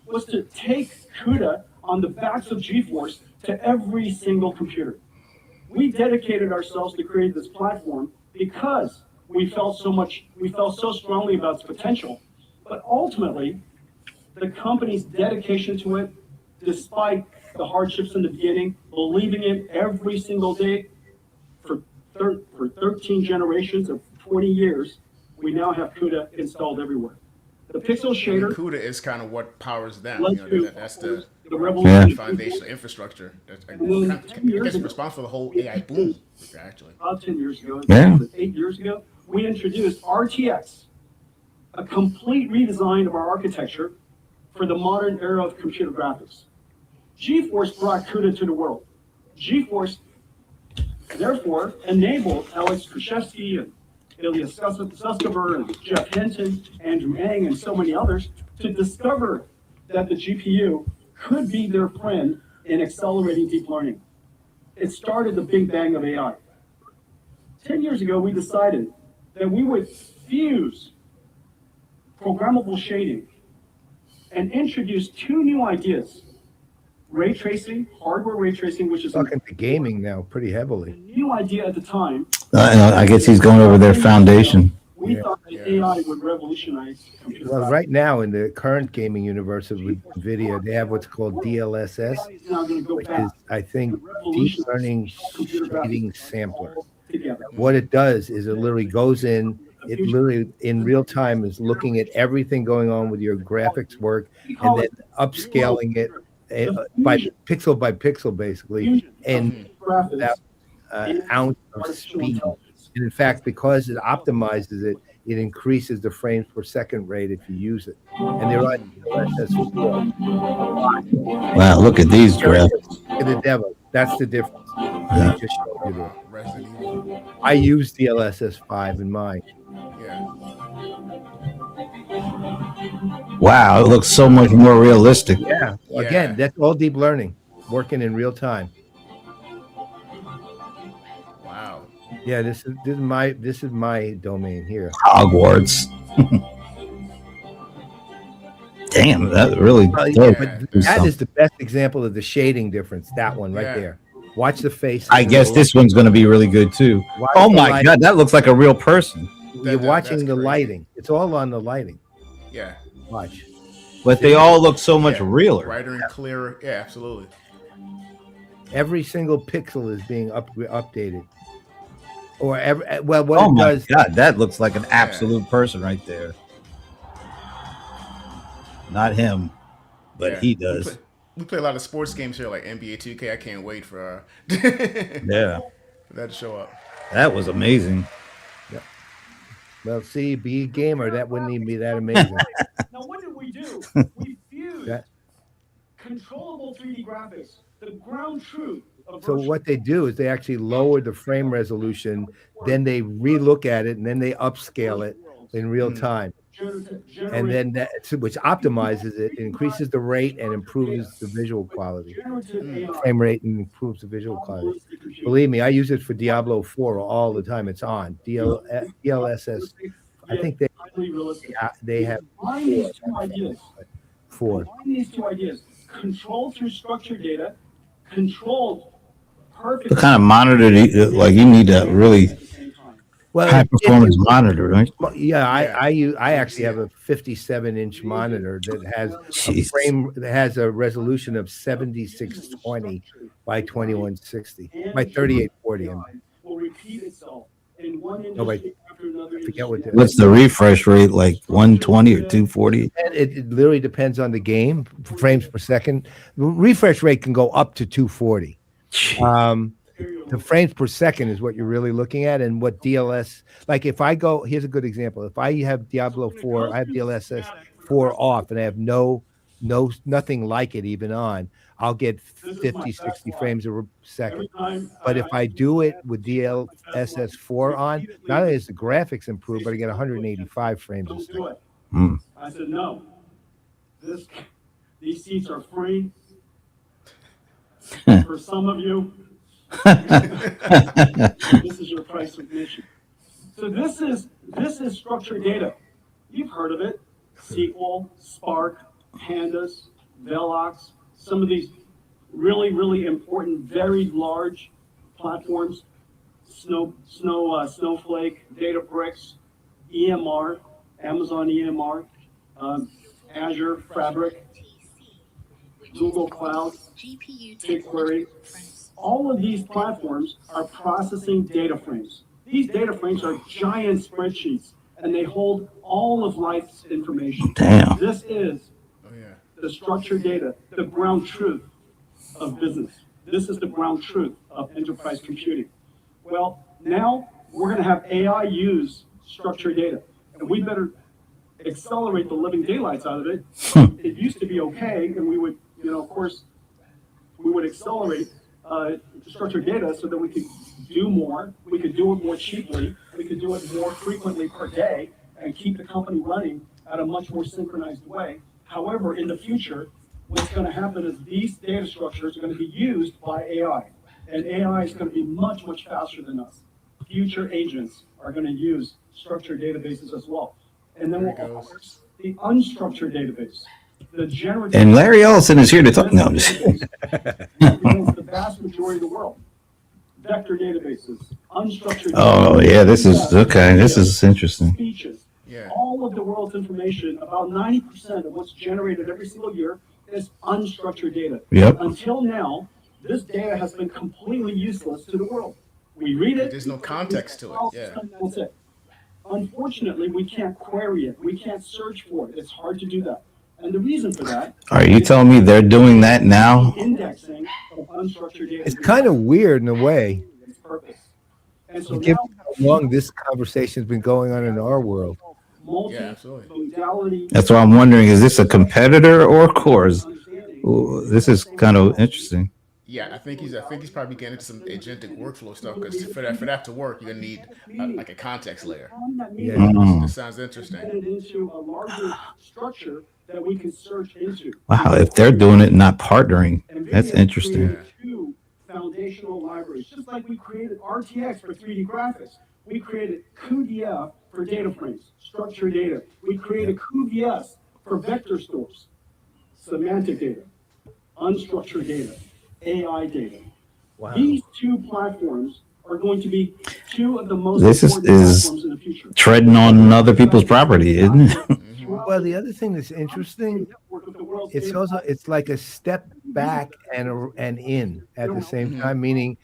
was to take CUDA on the backs of GeForce to every single computer. We dedicated ourselves to create this platform because we felt so strongly about its potential. But ultimately, the company's dedication to it, despite the hardships in the beginning, believing it every single day for 13 generations of 20 years, we now have CUDA installed everywhere. The pixel shader. CUDA is kind of what powers them. That's the revolution. foundational infrastructure. That's And then 10 years ago, responsible for the whole AI boom, actually. about 10 years ago, Yeah. 8 years ago, we introduced RTX, a complete redesign of our architecture for the modern era of computer graphics. GeForce brought CUDA to the world. GeForce, therefore, enabled Alex Krizhevsky and Ilya Sutskever and Jeff Hinton, Andrew Ng, and so many others to discover that the GPU could be their friend in accelerating deep learning. It started the big bang of AI. 10 years ago, we decided that we would fuse programmable shading and introduce two new ideas. Ray tracing, hardware ray tracing, which is a Talking to gaming now pretty heavily. new idea at the time. I guess he's going over their foundation. We thought that AI would revolutionize computer Well, graphics. right now in the current gaming universe with Nvidia, they have what's called DLSS, AI is now going to go which back is, I think, deep learning shading sampler. together. What it does is it literally goes in, it literally in real time is looking at everything going on with your graphics work and then upscaling it by pixel, basically, and that ounce of speed. And in fact, because it optimizes it, it increases the frames per second rate if you use it. And they're on DLSS4. Wow, look at these graphics. Look at the demo. That's the difference. Yeah. They just showed you there. Resident Evil. I use DLSS5 in mine. Yeah. Wow, it looks so much more realistic. Yeah. Again, that's all deep learning, working in real time. Wow. Yeah, this is my domain here. Hogwarts. Damn, that really Well, does yeah, do but that something. is the best example of the shading difference. That one right Yeah. there. Watch the face. I guess this one's going to be really good too. Watch Oh the my light. God, that looks like a real person. You're watching that's the crazy. lighting. It's all on the lighting. Yeah. Watch. But they all look so much Yeah. realer. Brighter and clearer. Yeah, absolutely. Every single pixel is being updated. Or what Oh it my does. God, that looks like an absolute person right there. Not him, but Yeah. he does. We play a lot of sports games here, like NBA 2K. I can't wait for Yeah, that to show up. that was amazing. Well, see, be a gamer. That wouldn't even be that amazing. Now, what did we do? We fused That- controllable 3D graphics, the ground truth of So virtual what they do is they actually lower the frame resolution, then they relook at it, and then they upscale it in real time. And then which optimizes it, increases the rate and improves the visual quality. Frame rate and improves the visual quality. Believe me, I use it for Diablo 4 all the time. It's on DLSS. I think they have Combine these two ideas. 4. Combine these two ideas. Control through structured data, controlled perfect. The kind of monitor, like you need to really Well, high performance monitor, right? yeah, I Yeah. actually have a 57-inch monitor that has Jesus. that has a resolution of 7620 by 2160 by 3840. Will repeat itself in one No, by industry after another I forget what industry. What's the refresh rate? Like 120 or 240? it literally depends on the game, frames per second. Refresh rate can go up to 240. Um, the frames per second is what you're really looking at, and what DLS. Like if I go, here's a good example. If I have Diablo 4, I have DLSS 4 off, and I have nothing like it even on, I'll get 50, 60 frames a second. But if I do it with DLSS 4 on, not only is the graphics improved, but I get 185 frames a second. Hmm. I said, no, these seats are free for some of you. This is your price of admission. So this is structured data. You've heard of it: SQL, Spark, Pandas, Velox. Some of these really important, very large platforms: Snowflake, Databricks, EMR, Amazon EMR, Azure Fabric, Google Cloud, BigQuery. All of these platforms are processing data frames. These data frames are giant spreadsheets, and they hold all of life's information. Damn. This is the structured data, the ground truth of business. This is the ground truth of enterprise computing. Well, now we're going to have AI use structured data, and we better accelerate the living daylights out of it. It used to be okay, and we would, of course, we would accelerate structured data so that we could do more. We could do it more cheaply. We could do it more frequently per day and keep the company running at a much more synchronized way. However, in the future, what's going to happen is these data structures are going to be used by AI, and AI is going to be much faster than us. Future agents are going to use structured databases as well. And then we'll course the unstructured database. The generative And Larry Ellison is here to talk. No, I'm just represents the vast majority of the world. Vector databases, unstructured. Oh, yeah, this is okay. This is interesting. Speeches. All of the world's information, about 90% of what's generated every single year, is unstructured data. Yep. Until now, this data has been completely useless to the world. We read it. There's no context to it. Yeah. That's it. Unfortunately, we can't query it. We can't search for it. It's hard to do that. And the reason for that. Are you telling me they're doing that now? Indexing of unstructured data. It's kind of weird in a way. And so Given now, how long this conversation's been going on in our world. Yeah, absolutely. Multi-modality. That's why I'm wondering, is this a competitor or Core's? Ooh, this is kind of interesting. Yeah, I think he's probably getting into some agentic workflow stuff, because for that to work, you're gonna need like a context layer. Yeah. This sounds interesting. Into a larger structure that we can search into. Wow, if they're doing it, not partnering, that's interesting. Two foundational libraries, just like we created RTX for 3D graphics. We created cuDF for data frames, structured data. We created cuVS for vector stores, semantic data, unstructured data, AI data. Wow. These two platforms are going to be two of the most This important is platforms in the future. treading on other people's property, isn't it? Well, the other thing that's interesting, it's like a step back and in at the same time, meaning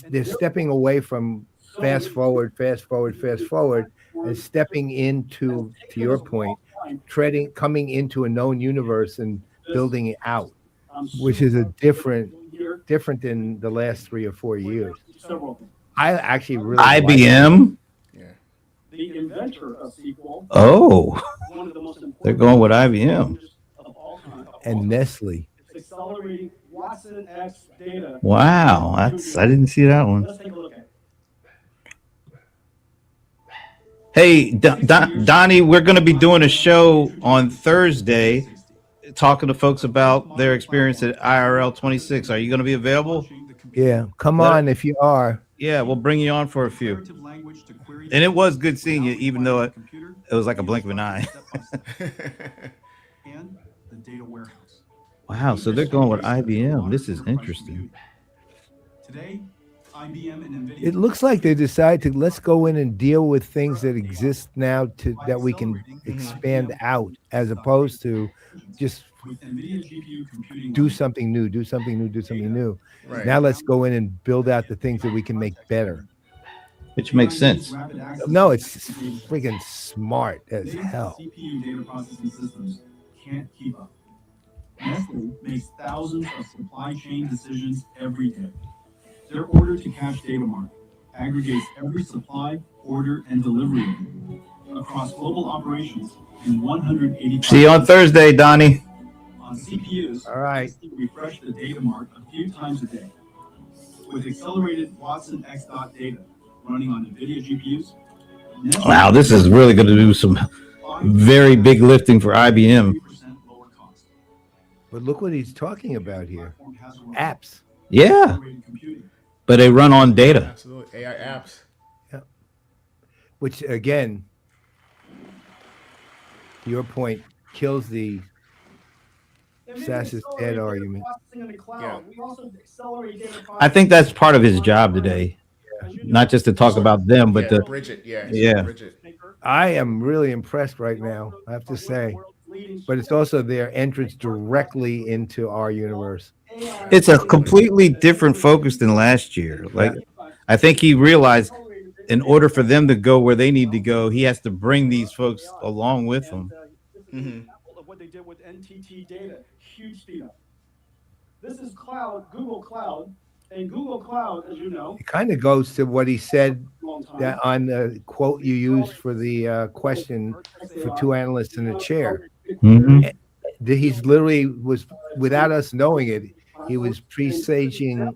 they're stepping away from fast forward, and stepping into, to your point, coming into a known universe and building it out, which is a different than the last 3 or 4 years. I actually really IBM? The inventor of SQL. Oh, One of the most important they're going with IBM. of all time. and Nestle. It's accelerating Watson X data. Wow, I didn't see that one. Let's take a look at it. Hey, Donnie, we're going to be doing a show on Thursday talking to folks about their experience at IRL 26. Are you going to be available? Yeah, come on if you are. Yeah, we'll bring you on for a few. And it was good seeing you, even though it was like a blink of an eye. And the data warehouse. Wow, so they're going with IBM. This is interesting. Today, IBM and Nvidia. It looks like they decided to let's go in and deal with things that exist now that we can expand out, as opposed to just With Nvidia GPU computing do something new, do something new, do something new. Right. Now let's go in and build out the things that we can make better. Which makes sense. No, it's freaking smart as hell. CPU data processing systems can't keep up. Nestle makes thousands of supply chain decisions every day. Their order to cash data mart aggregates every supply, order, and delivery across global operations in 180. See you on Thursday, Donnie. On CPUs, All right. refresh the data mart a few times a day. With accelerated Watson X dot data running on Nvidia GPUs. Nestle Wow, this is really going to do some very big lifting for IBM. 3% lower cost. But look what he's talking about here. Apps. Yeah, Accelerated computing. but they run on data. Absolutely. AI apps. Which again, to your point, kills the SaaS is dead argument. I think that's part of his job today, not just to talk about them, but Yeah, to Bridget. Yeah. Yeah. Bridget. I am really impressed right now, I have to say. But it's also their entrance directly into our universe. it's a completely different focus than last year. Like, I think he realized in order for them to go where they need to go, he has to bring these folks along with him. Mhm. Of what they did with NTT data, huge speed up. This is cloud, Google Cloud, and Google Cloud, as you know, It kind of goes to what he said long time. that on the quote you used for the question for two analysts in a chair. Mhm. He's literally was, without us knowing it, he was presaging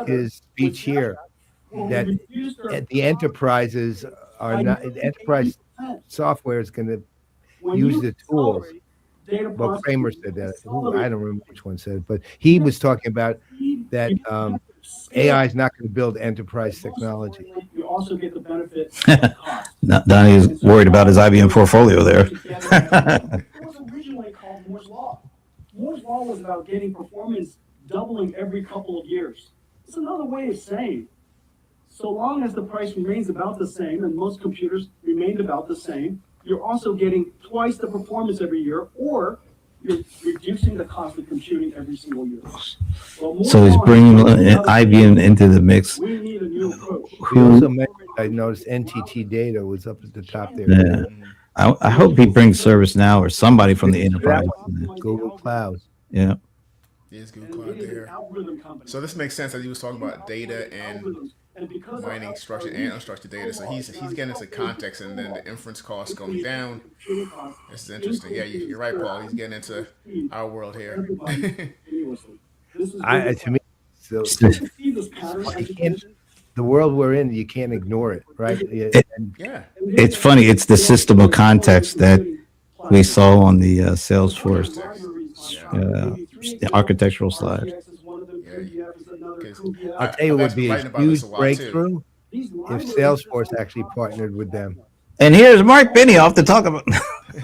his speech here that the enterprises are not, enterprise software is going to use the tools. Well, Kramer said that. Ooh, I don't remember which one said it, but he was talking about that AI is not going to build enterprise technology. You also get the benefit of cost. Donnie is worried about his IBM portfolio there. It was originally called Moore's Law. Moore's Law was about getting performance doubling every couple of years. It's another way of saying, so long as the price remains about the same, and most computers remained about the same, you're also getting twice the performance every year, or you're reducing the cost of computing every single year. Well, Moore's So he's Law bringing is another IBM into the mix. We need a new approach. He also mentioned, I noticed NTT data was up at the top there. Yeah. I hope he brings ServiceNow or somebody from the enterprise. Google Cloud. Yeah. Is Google Cloud NVIDIA is an there? algorithm company. So this makes sense as he was talking about data and because mining structured and unstructured data. So he's getting into context, and then the inference costs going down. This is interesting. Yeah, you're right, Paul. He's getting into our world here. To me, so See this pattern, you can't, the world we're in, you can't ignore it, right? And Yeah. It's funny. It's the system of context that we saw on the Salesforce the architectural slide. I'll tell you what would be a Writing about this huge a lot, too. breakthrough if Salesforce actually partnered with them. And here's Mark Benioff to talk about.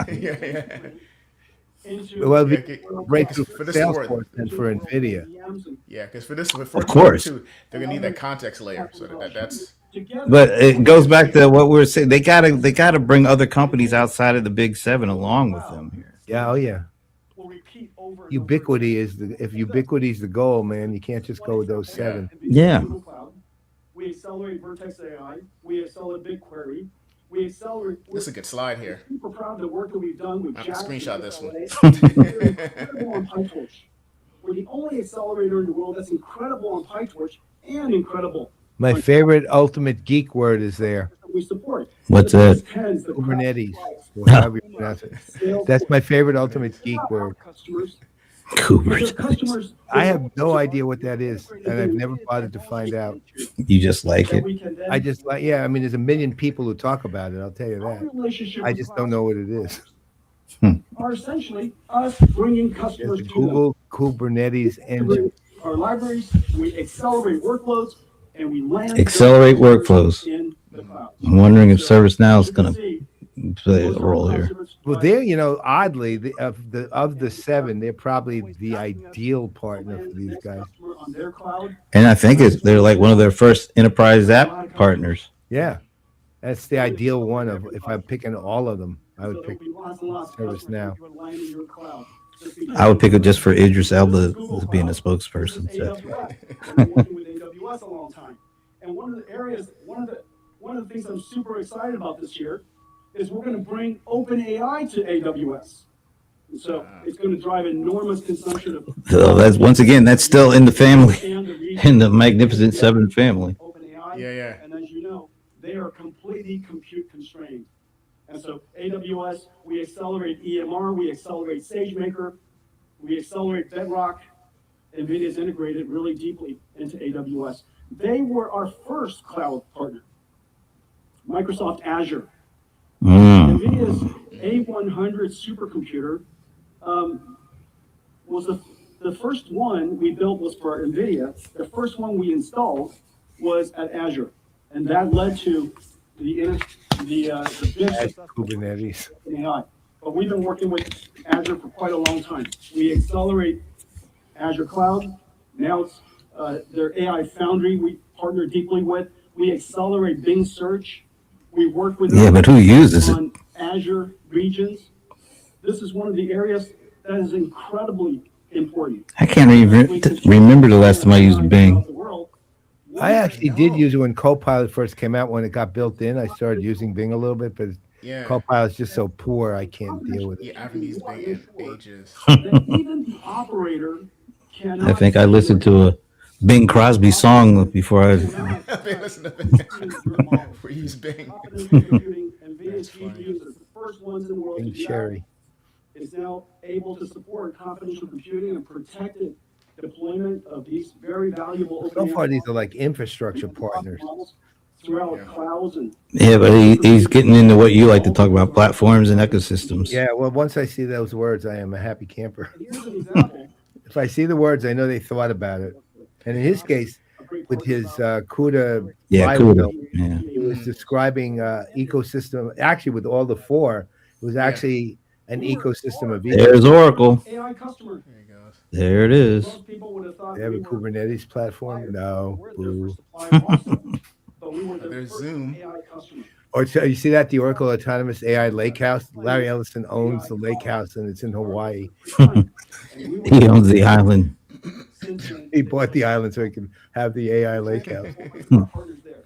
yeah, yeah. Well, Yeah, it'd be okay. a breakthrough For for this to work. Salesforce and for NVIDIA. Yeah, because for this, Of course. too, they're gonna need that context layer. So that's But it goes back to what we were saying. They gotta bring other companies outside of the big seven along with them here. Yeah, oh yeah. Ubiquity is if ubiquity is the goal, man, you can't just go with those seven. Yeah. We accelerate Vertex AI. We accelerate BigQuery. We accelerate. this is a good slide here. Super proud of the work that we've done with I'm gonna screenshot this one. incredible on PyTorch. We're the only accelerator in the world that's incredible on PyTorch and incredible. My favorite ultimate geek word is there. We support. What's The that? Kubernetes, the Kubernetes. Or however you pronounce it. That's my favorite ultimate geek word. Customers. Cougars. Customers. I have no idea what that is, and I've never bothered to find out. You just like that it. we can then- I just like, yeah, I mean, there's a million people who talk about it. I'll tell you Our that. relationship I with just don't know what it is. are essentially us bringing There's customers the to them. Google Kubernetes engine. Our libraries, we accelerate workloads, and we land Accelerate workflows. in the cloud. I'm wondering if ServiceNow is gonna play a role here. Well, they're oddly of the seven, they're probably the ideal partner for these guys. On their cloud. And I think they're like one of their first enterprise app partners. Yeah, that's the ideal one. Of if I'm picking all of them, I would pick ServiceNow. I would pick it just for Idris Elba as being a spokesperson. So. We're working with AWS a long time, and one of the things I'm super excited about this year is we're going to bring OpenAI to AWS. And so it's going to drive enormous consumption of. So that's still in the family, in the Magnificent Seven family. OpenAI, Yeah. And as you know, they are completely compute constrained. And so AWS, we accelerate EMR, we accelerate SageMaker, we accelerate Bedrock. Nvidia is integrated really deeply into AWS. They were our first cloud partner. Microsoft Azure. Nvidia's A100 supercomputer was the first one we built was for Nvidia. The first one we installed was at Azure, and that led to the big Kubernetes. AI. But we've been working with Azure for quite a long time. We accelerate Azure Cloud. Now it's their AI Foundry we partner deeply with. We accelerate Bing Search. We work with Yeah, but who uses it? on Azure regions. This is one of the areas that is incredibly important. I can't even remember the last time I used Bing. I actually did use it when Copilot first came out. When it got built in, I started using Bing a little bit, but Yeah. Copilot's just so poor, I can't deal with it. Yeah, I haven't used Bing in ages. Even the operator cannot. I think I listened to a Bing Crosby song before I. Listen to Bing. We use Bing. NVIDIA's GPUs are the first ones in the world to Bing do that. Cherry. Is now able to support confidential computing and protected deployment of these very valuable. So far, these are like infrastructure partners. Throughout clouds and. Yeah, but he's getting into what you like to talk about, platforms and ecosystems. Yeah, well, once I see those words, I am a happy camper. Here's an example. If I see the words, I know they thought about it. And in his case, with his CUDA, Yeah, flywheel, cool. Yeah. he was describing ecosystem. Actually, with all the four, it was actually an ecosystem of There's Oracle. AI customer. There you go. There it is. Most people would have thought They have a we were Kubernetes platform. No, we're their boo. first supplier also, but we were their There's first Zoom. AI customer. Or so you see that the Oracle Autonomous AI Lakehouse. Larry Ellison owns the Lakehouse, and it's in Hawaii. He owns the island. He bought the island so he can have the AI Lakehouse. Partners there.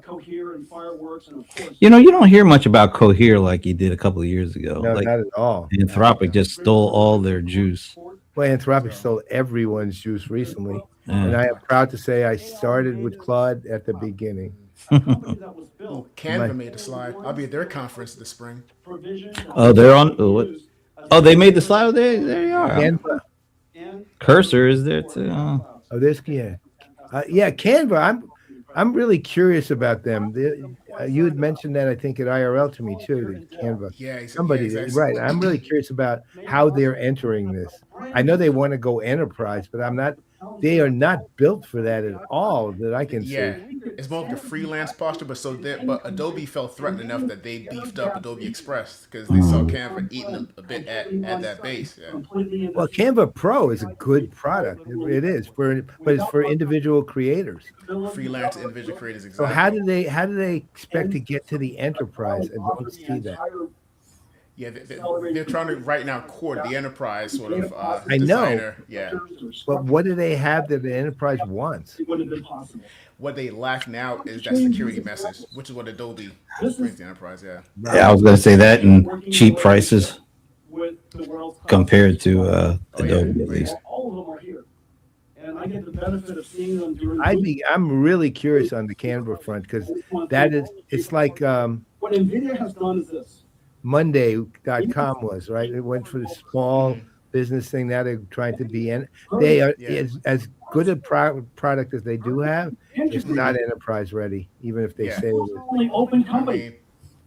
Cohere and Fireworks, and of course. You don't hear much about Cohere like you did a couple of years ago. No, Like not at all. Anthropic just stole all their juice. Well, Anthropic stole everyone's juice recently. And Yeah. I am proud to say I started with Claude at the beginning. A company that was built, Canva made the slide. I'll be at their conference this spring. provision. Oh, they're on. What? Oh, they made the slide. There you are. Canva. Cursor is there too. Oh, there's yeah, Canva. I'm really curious about them. You had mentioned that I think at IRL to me too. That Canva. Yeah, Somebody yeah, exactly. right. I'm really curious about how they're entering this. I know they want to go enterprise, but I'm not. They are not built for that at all. That I can Yeah, see. it's more of the freelance posture, but Adobe felt threatened enough that they beefed up Adobe Express because they saw Canva eating a bit at that base. Yeah. Well, Canva Pro is a good product. It is but it's for individual creators. Freelance individual creators, So exactly. how do they expect to get to the enterprise? I don't see that. Yeah, they're trying to right now court the enterprise sort of I know. designer. Yeah, But what do they have that the enterprise wants? It would have been possible. what they lack now is that security message, which is what Adobe brings to the enterprise. Yeah, Yeah, I was gonna say that, and cheap prices With the world's compared to yeah. Adobe at least. all of them are here, and I get the benefit of seeing them during. I'm really curious on the Canva front because it's like What Nvidia has done is this. Monday.com was, right? It went for the small business thing. Now they're trying to be in. They are Yeah. as good a product as they do have. It's not enterprise ready, even if they Yeah. say it is. Only open I company. mean,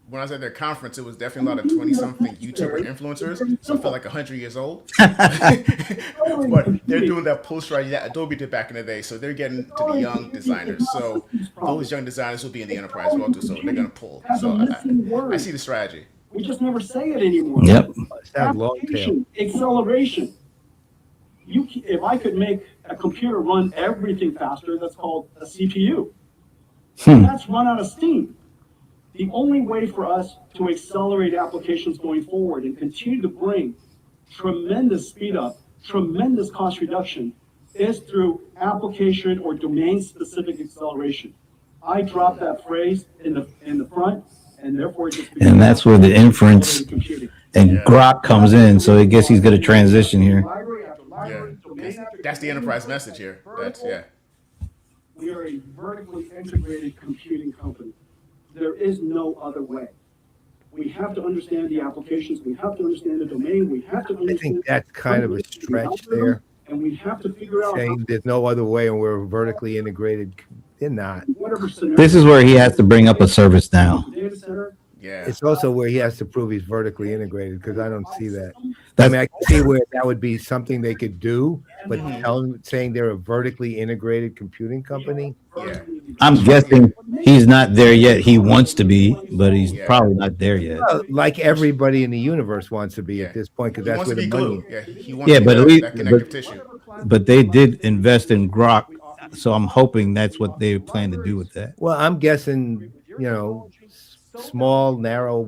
when I was at their conference, it was definitely a lot of 20-something YouTuber influencers. So I felt like 100 years old. But they're doing that pull strategy that Adobe did back in the day. So they're getting to the young designers. So those young designers will be in the enterprise well too. So they're going to pull. So I see the strategy. We just never say it anymore. Yep. Sounds long tail. Application acceleration. If I could make a computer run everything faster, that's called a CPU. That's run out of steam. The only way for us to accelerate applications going forward and continue to bring tremendous speed up, tremendous cost reduction is through application or domain-specific acceleration. I dropped that phrase in the front, and therefore it just And that's where the inference computing. and Grok comes in. So I guess he's going to transition here. Library after library, domain after That's the enterprise message here. That's We are a vertically integrated computing company. There is no other way. We have to understand the applications. We have to understand the domain. We have to I understand. think that's kind of a stretch there, And we have to figure out saying there's no other way and we're vertically integrated. They're not. whatever scenario. This is where he has to bring up a service now. Data center. yeah. It's also where he has to prove he's vertically integrated, because I don't see that. I That's mean, I can see where that would be something they could do, but saying they're a vertically integrated computing company. Yeah. I'm guessing he's not there yet. He wants to be, but he's probably not there yet. Well, like everybody in the universe wants to be Yeah. at this point, because He that's wants where to the be money glue. is. Yeah, he wants Yeah, to be but at that, least- that connective but- tissue. But they did invest in Grok, so I'm hoping that's what they plan to do with that. Well, I'm guessing, small, narrow,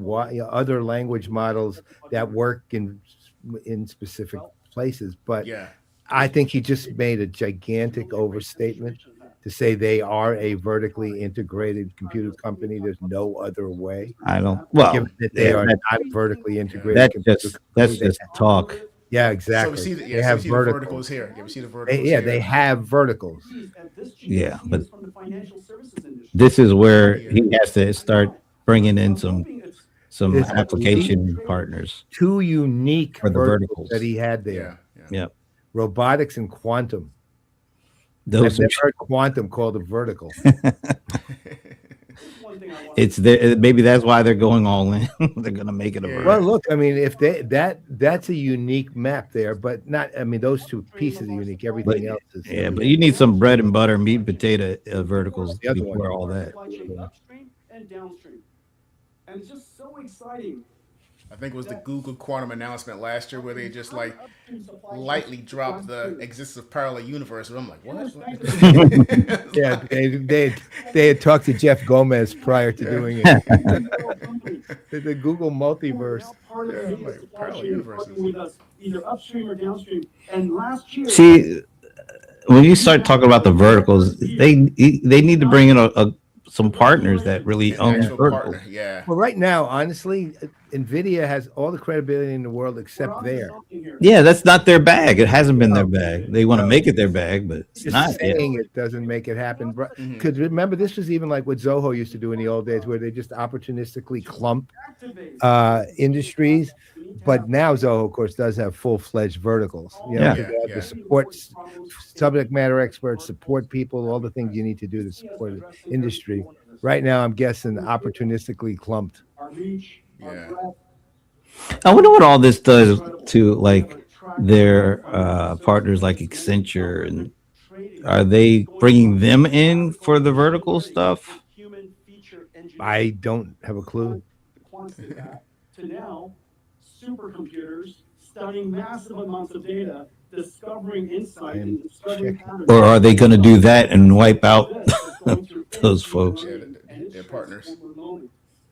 other language models that work in specific places. But Yeah. I think he just made a gigantic overstatement to say they are a vertically integrated computer company. There's no other way. I don't. Well, Given that they yeah, are that- not a vertically integrated that's computer that's company. just talk. Yeah, So exactly. we see the, They yeah, so we have see the verticals. verticals here. Yeah, we see the verticals Yeah, here. they have verticals. Yeah, but this is where he has to start bringing in some It's- application partners. Two unique For the verticals verticals. that he had Yeah. there: Yeah, robotics and quantum. I've those are, never heard quantum called a vertical. it's there. Maybe that's why they're going all in. They're gonna make it a Yeah. vertical. Well, look, I mean, if that's a unique map there, but not. I mean, those two pieces are unique. Everything else is. Yeah, but you need some bread and butter, meat and potato verticals The other one. before all that. Upstream and downstream. And it's just so exciting. I think it was the Google quantum announcement last year where they just like lightly dropped the existence of parallel universe. And I'm like, what? Yeah, they had talked to Jeff Gomez prior to doing it. The Google multiverse. Part of the like supply parallel chain universes. working with us, either upstream or downstream. And last year, See, when you start talking about the verticals, they need to bring in some partners that really An own actual verticals. partner. Yeah. Well, right now, honestly, Nvidia has all the credibility in the world except there. Yeah, that's not their bag. It hasn't been their bag. They want to make it their bag, but it's Just not yet. saying it doesn't make it happen. Because remember, this was even like what Zoho used to do in the old days, where they just opportunistically clump industries. But now Zoho, of course, does have full-fledged verticals. Yeah. They have Yeah. the support, subject matter experts, support people, all the things you need to do to support the industry. Right now, I'm guessing opportunistically clumped. our reach, our Yeah. breadth, I wonder what all this does to like their partners like Accenture, and are they bringing them in for the vertical stuff? I don't have a clue. the quantity of that, to now supercomputers studying massive amounts of data, discovering insight and discovering patterns. Or are they going to do that and wipe out those folks? Yeah, they're partners.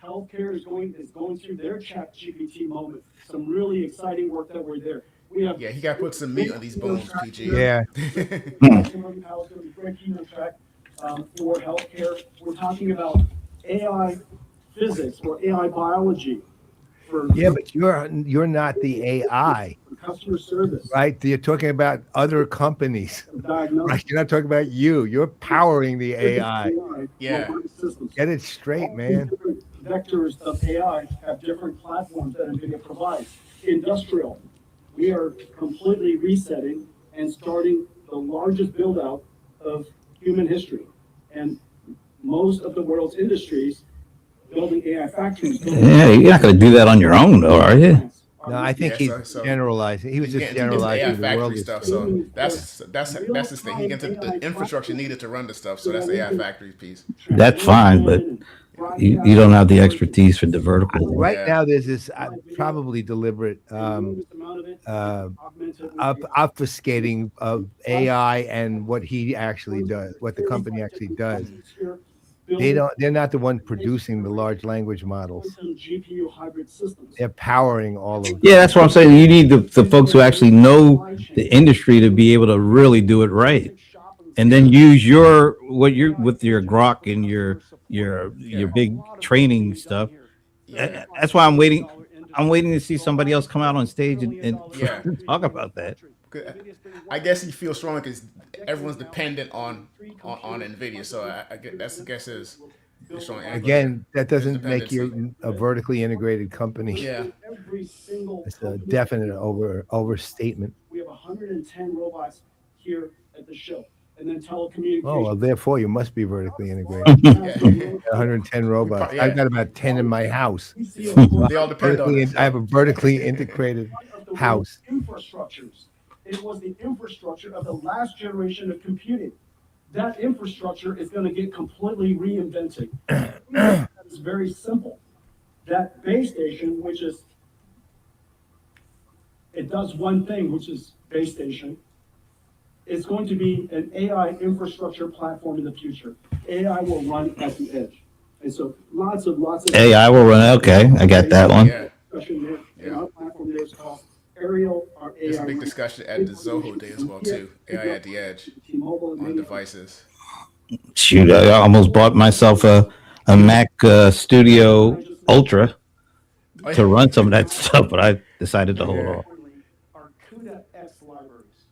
Healthcare is going through their chat GPT moment. Some really exciting work that we're there. We have Yeah, he got to put some meat on these bones, PG. Yeah. For healthcare, we're talking about AI physics or AI biology for Yeah, but you're not the AI, customer service, right? You're talking about other companies. diagnosis. Right? You're not talking about you. You're powering the AI. Yeah. Systems. Get it straight, man. Different vectors of AI have different platforms that NVIDIA provides. Industrial, we are completely resetting and starting the largest build out of human history. And most of the world's industries building AI factories. Yeah, you're not going to do that on your own, though, are you? No, I think Yeah, he's so generalizing. He was he's just getting into AI generalizing the world factory is stuff. changing. So that's his thing. He gets into the infrastructure needed to run the stuff. So that's the AI factory piece. That's fine, but you don't have the expertise for the vertical. Right Yeah. now, there's this probably deliberate obfuscating of AI and what he actually does, what the company actually does. They're not the one producing the large language models. GPU hybrid systems. They're powering all of Yeah, that's what I'm saying. You need the folks who actually know the industry to be able to really do it right, and then use with your grok and your big training stuff. Yeah. That's why I'm waiting. I'm waiting to see somebody else come out on stage and Yeah. talk about that. I guess he feels strong because everyone's dependent on Nvidia. So I guess his strong angle Again, there. that doesn't His make you dependency. a vertically integrated company. Yeah. It's a definite overstatement. We have 110 robots here at the show, and then telecommunications. Oh, well, therefore you must be vertically integrated. Yeah. 110 robots. yeah. I've got about 10 in my house. They all depend on us. I have a vertically integrated house. Infrastructures. It was the infrastructure of the last generation of computing. That infrastructure is going to get completely reinvented. It's very simple. That base station, which is, it does one thing, which is base station, is going to be an AI infrastructure platform in the future. AI will run at the edge. And so lots of AI will run. Okay, I got that one. Yeah. discussion there. Yeah. And our platform there is called Aerial, our AI. There's a big discussion at the Zoho Day as well too. AI at the edge T-Mobile and on many devices. Shoot, I almost bought myself a Mac Studio Ultra to run some of that stuff, but I decided to hold Yeah. off. Our CUDA X libraries.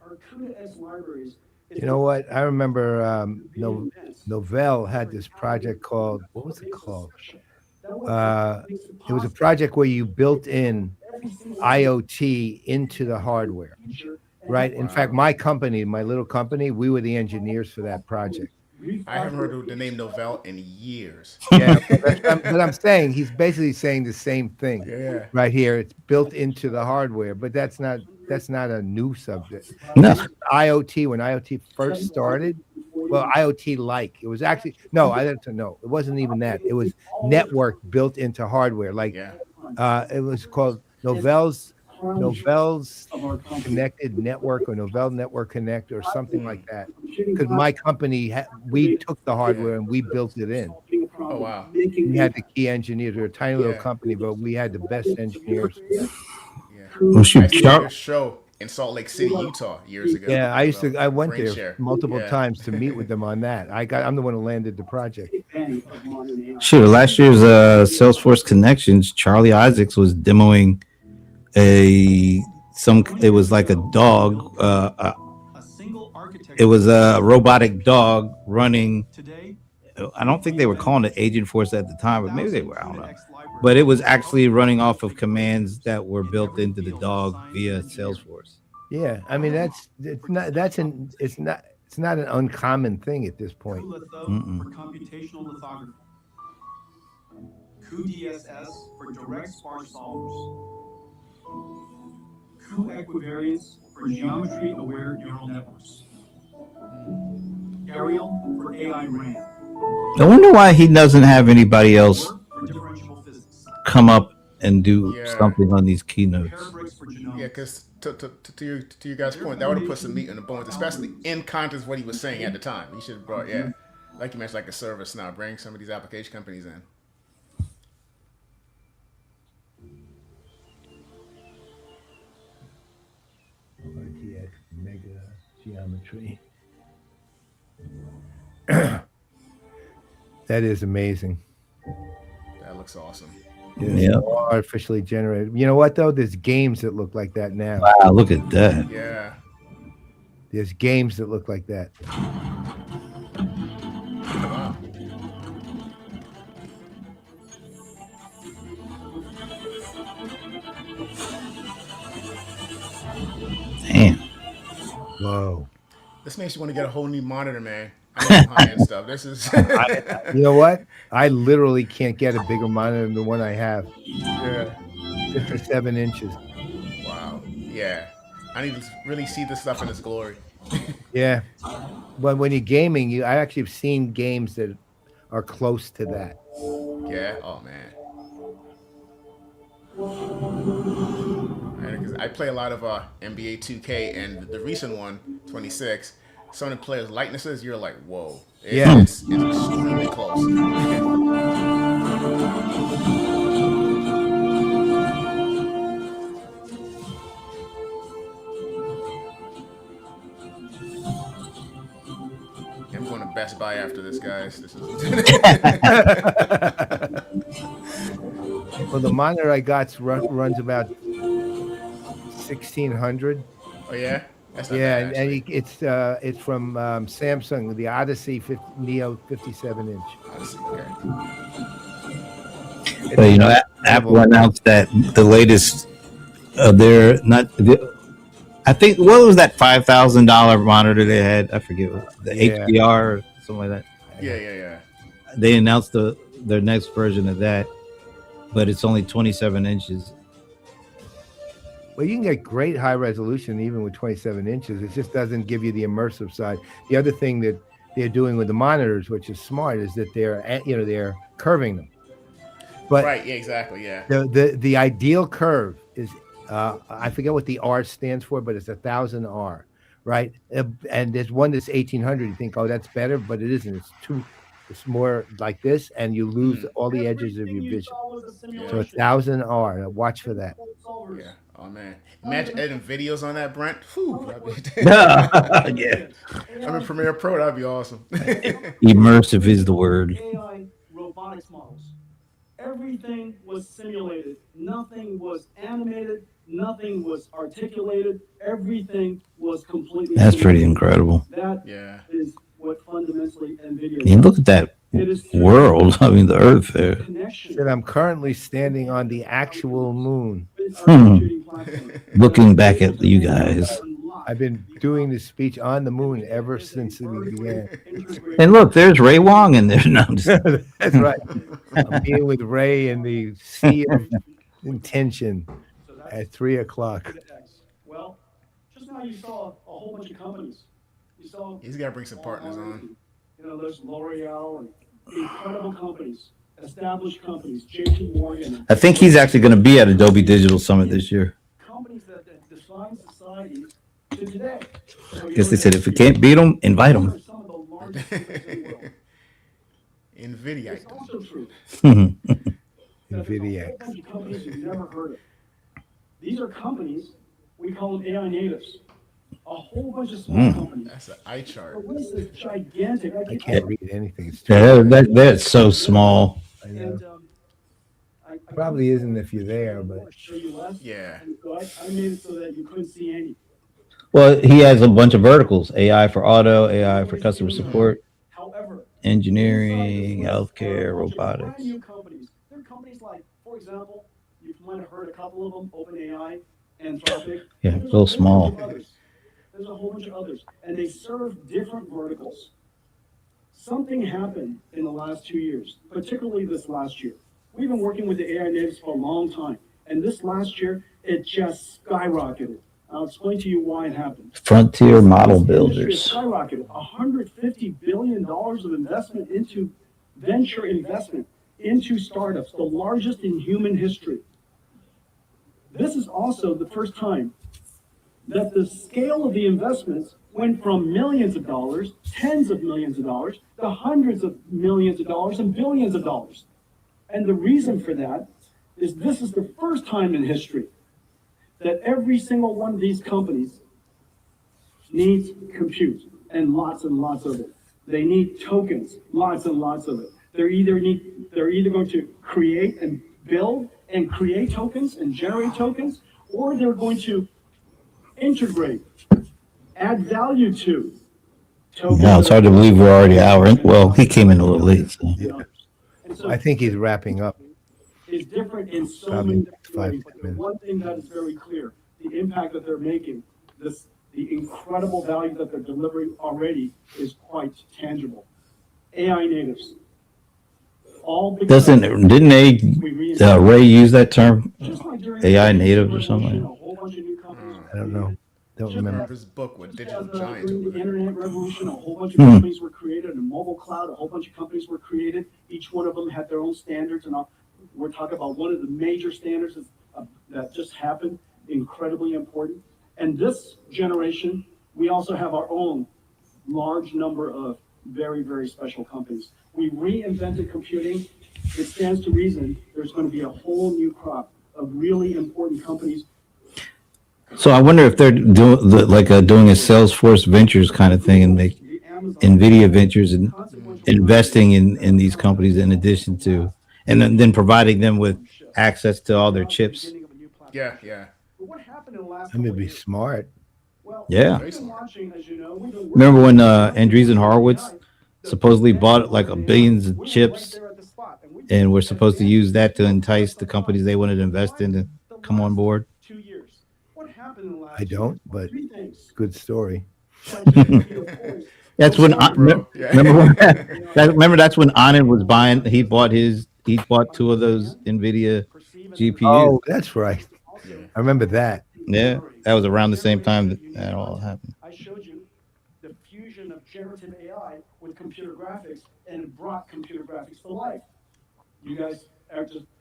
Our CUDA X libraries. You know what? I remember Novell had this project called, what was it called? It was a project where you built in IoT into the hardware, right? In fact, my company, my little company, we were the engineers for that project. I haven't heard of the name Novell in years. Yeah, but I'm saying he's basically saying the same thing Yeah. right here. It's built into the hardware, but that's not a new subject. No. This was IoT, when IoT first started. Well, IoT like it was actually no, I don't know. It wasn't even that. It was network built into hardware. Like Yeah. it was called Novell's Connected Network or Novell Network Connect or something like that. Because my company, we took the hardware and we built it in. Oh wow. We had the key engineers. We were a tiny little Yeah. company, but we had the best engineers. Yeah. Well, shoot, I did Char- a show in Salt Lake City, Utah, years ago. Yeah, I went Brain there share. multiple Yeah. times to meet with them on that. I'm the one who landed the project. Shoot, last year's Salesforce Connections, Charlie Isaacs was demoing it was like a dog. A single architecture. It was a robotic dog running. Today, I don't think they were calling it Agent Force at the time, but maybe they were. I don't know. But it was actually running off of commands that were built into the dog via Salesforce. Yeah, I mean it's not an uncommon thing at this point. for computational lithography. CUDSS for direct sparse solvers. CUEquivariance for geometry-aware neural networks. Aerial for AI RAM. I wonder why he doesn't have anybody else Work for differentiable physics. come up and do Yeah. something on these keynotes. Parabricks for genomics. Yeah, because to you guys' point, that would have put some meat in the bones, especially in context of what he was saying at the time. He should have brought, like you mentioned, like a service now, bring some of these application companies in. RTX mega geometry. That is amazing. That looks awesome. It's Yeah. all artificially generated. You know what though? There's games that look like that now. Wow, look at that. Yeah. There's games that look like that. Wow. Damn. Whoa. This makes you want to get a whole new monitor, man. I need some high-end stuff. This is You know what? I literally can't get a bigger monitor than the one I have. yeah. 57 inches. Wow. Yeah. I need to really see this stuff in its glory. Yeah. But when you're gaming, I actually have seen games that are close to that. Yeah. Oh man. Because I play a lot of NBA 2K and the recent one, 26. Some of the players' likenesses, you're like, whoa. Yeah. It's extremely close. I'm going to Best Buy after this, guys. This is. Well, the monitor I got runs about 1600. Oh yeah, that's not Yeah, bad, and actually. it's from Samsung, the Odyssey Neo 57 inch. Odyssey, okay. But Apple announced that the latest they're not. I think what was that $5,000 monitor they had? I forget the HDR or something like that. Yeah. They announced their next version of that, but it's only 27 inches. Well, you can get great high resolution even with 27 inches. It just doesn't give you the immersive side. The other thing that they're doing with the monitors, which is smart, is that they're curving them. But Right. Yeah. Exactly. Yeah. the ideal curve is I forget what the R stands for, but it's 1000 R, right? And there's one that's 1800. You think, oh, that's better, but it isn't. It's more like this, and you lose all the edges of your vision. So 1000 R. Now watch for that. Yeah. Oh man, imagine editing videos on that, Brent. Whew, Yeah, I'm in Premiere Pro. That'd be awesome. immersive is the word. AI robotics models. Everything was simulated. Nothing was animated. Nothing was articulated. Everything was completely. That's pretty simulated. incredible. That Yeah. is what fundamentally Nvidia. You look at that world. I mean, the Earth there. Connection. Said I'm currently standing on the actual moon. Looking back at you guys. I've been doing this speech on the moon ever since we began. And look, there's Ray Wong in there. No, I'm just- That's right. I'm here with Ray in the sea of intention at 3:00. Well, just now you saw a whole bunch of companies. You saw. He's got to bring some partners on. There's L'Oreal and incredible companies, established companies, JP Morgan. I think he's actually going to be at Adobe Digital Summit this year. Companies that define society to today. I guess they said if we can't beat them, invite them. Some of the largest companies in the world. Nvidia. It's also true. Nvidia. There's a whole bunch of companies you've never heard of. These are companies, we call them AI natives. A whole bunch of small companies. That's an eye chart. But what is this gigantic? I can't read anything. It's too That's so small. I know. And, I Probably isn't if you're there, but show you less. Yeah. So I made it so that you couldn't see any. Well, he has a bunch of verticals: AI for auto, AI for customer support, However, engineering, healthcare, brand robotics. new companies. There are companies like, for example, you might have heard a couple of them: OpenAI, Anthropic. Yeah, There's a real whole bunch small. of others. There's a whole bunch of others, and they serve different verticals. Something happened in the last 2 years, particularly this last year. We've been working with the AI natives for a long time, and this last year, it just skyrocketed. I'll explain to you why it happened. Frontier model This industry builders. skyrocketed. $150 billion of investment into venture investment into startups, the largest in human history. This is also the first time that the scale of the investments went from millions of dollars, tens of millions of dollars, to hundreds of millions of dollars and billions of dollars. And the reason for that is this is the first time in history that every single one of these companies needs compute and lots of it. They need tokens, lots and lots of it. They're either going to create and build and create tokens and generate tokens, or they're going to integrate, add value to tokens. No, it's hard to believe we're already an hour in. Well, he came in a little late. So. And so I think he's wrapping up. is different in so Probably many different 5 ways. But the minutes. one thing that is very clear, the impact that they're making, this the incredible value that they're delivering already is quite tangible. AI natives. All because Didn't they we reinvented, Ray use that term, just like during AI the natives or revolution, something? a whole bunch of new companies were I don't know. created. Don't Just remember. His book with Just Digital as Giants. during over the there. internet revolution, a whole bunch of companies were created, and mobile cloud, a whole bunch of companies were created. Each one of them had their own standards, and we're talking about one of the major standards that just happened, incredibly important. And this generation, we also have our own large number of very, very special companies. We reinvented computing. It stands to reason there's going to be a whole new crop of really important companies. So I wonder if they're doing doing a Salesforce Ventures kind of thing and make The Amazon, Nvidia Ventures and consequential investing in these companies in addition to, and then providing them with access to all their chips. Yeah, yeah. But what happened in the last I mean, couple be of years? smart. Well, Yeah. we've been watching, as you know, we've been Remember when working on Andreessen AI. Horowitz supposedly bought like a billions of We were chips, right there at the spot, and we and we're took supposed to advantage use that to of entice the the companies they wanted to invest in to the come on last board? 2 years. What happened in the last I 2 don't, years? but Three things. good story. ChatGPT, of course. That's Go when story, bro. Yeah. remember that's when Anand was buying. He bought two of those Nvidia GPUs. Oh, that's right. Yeah. I remember that. Yeah, that was around the same time that all happened. I showed you the fusion of generative AI with computer graphics, and it brought computer graphics to life. You guys,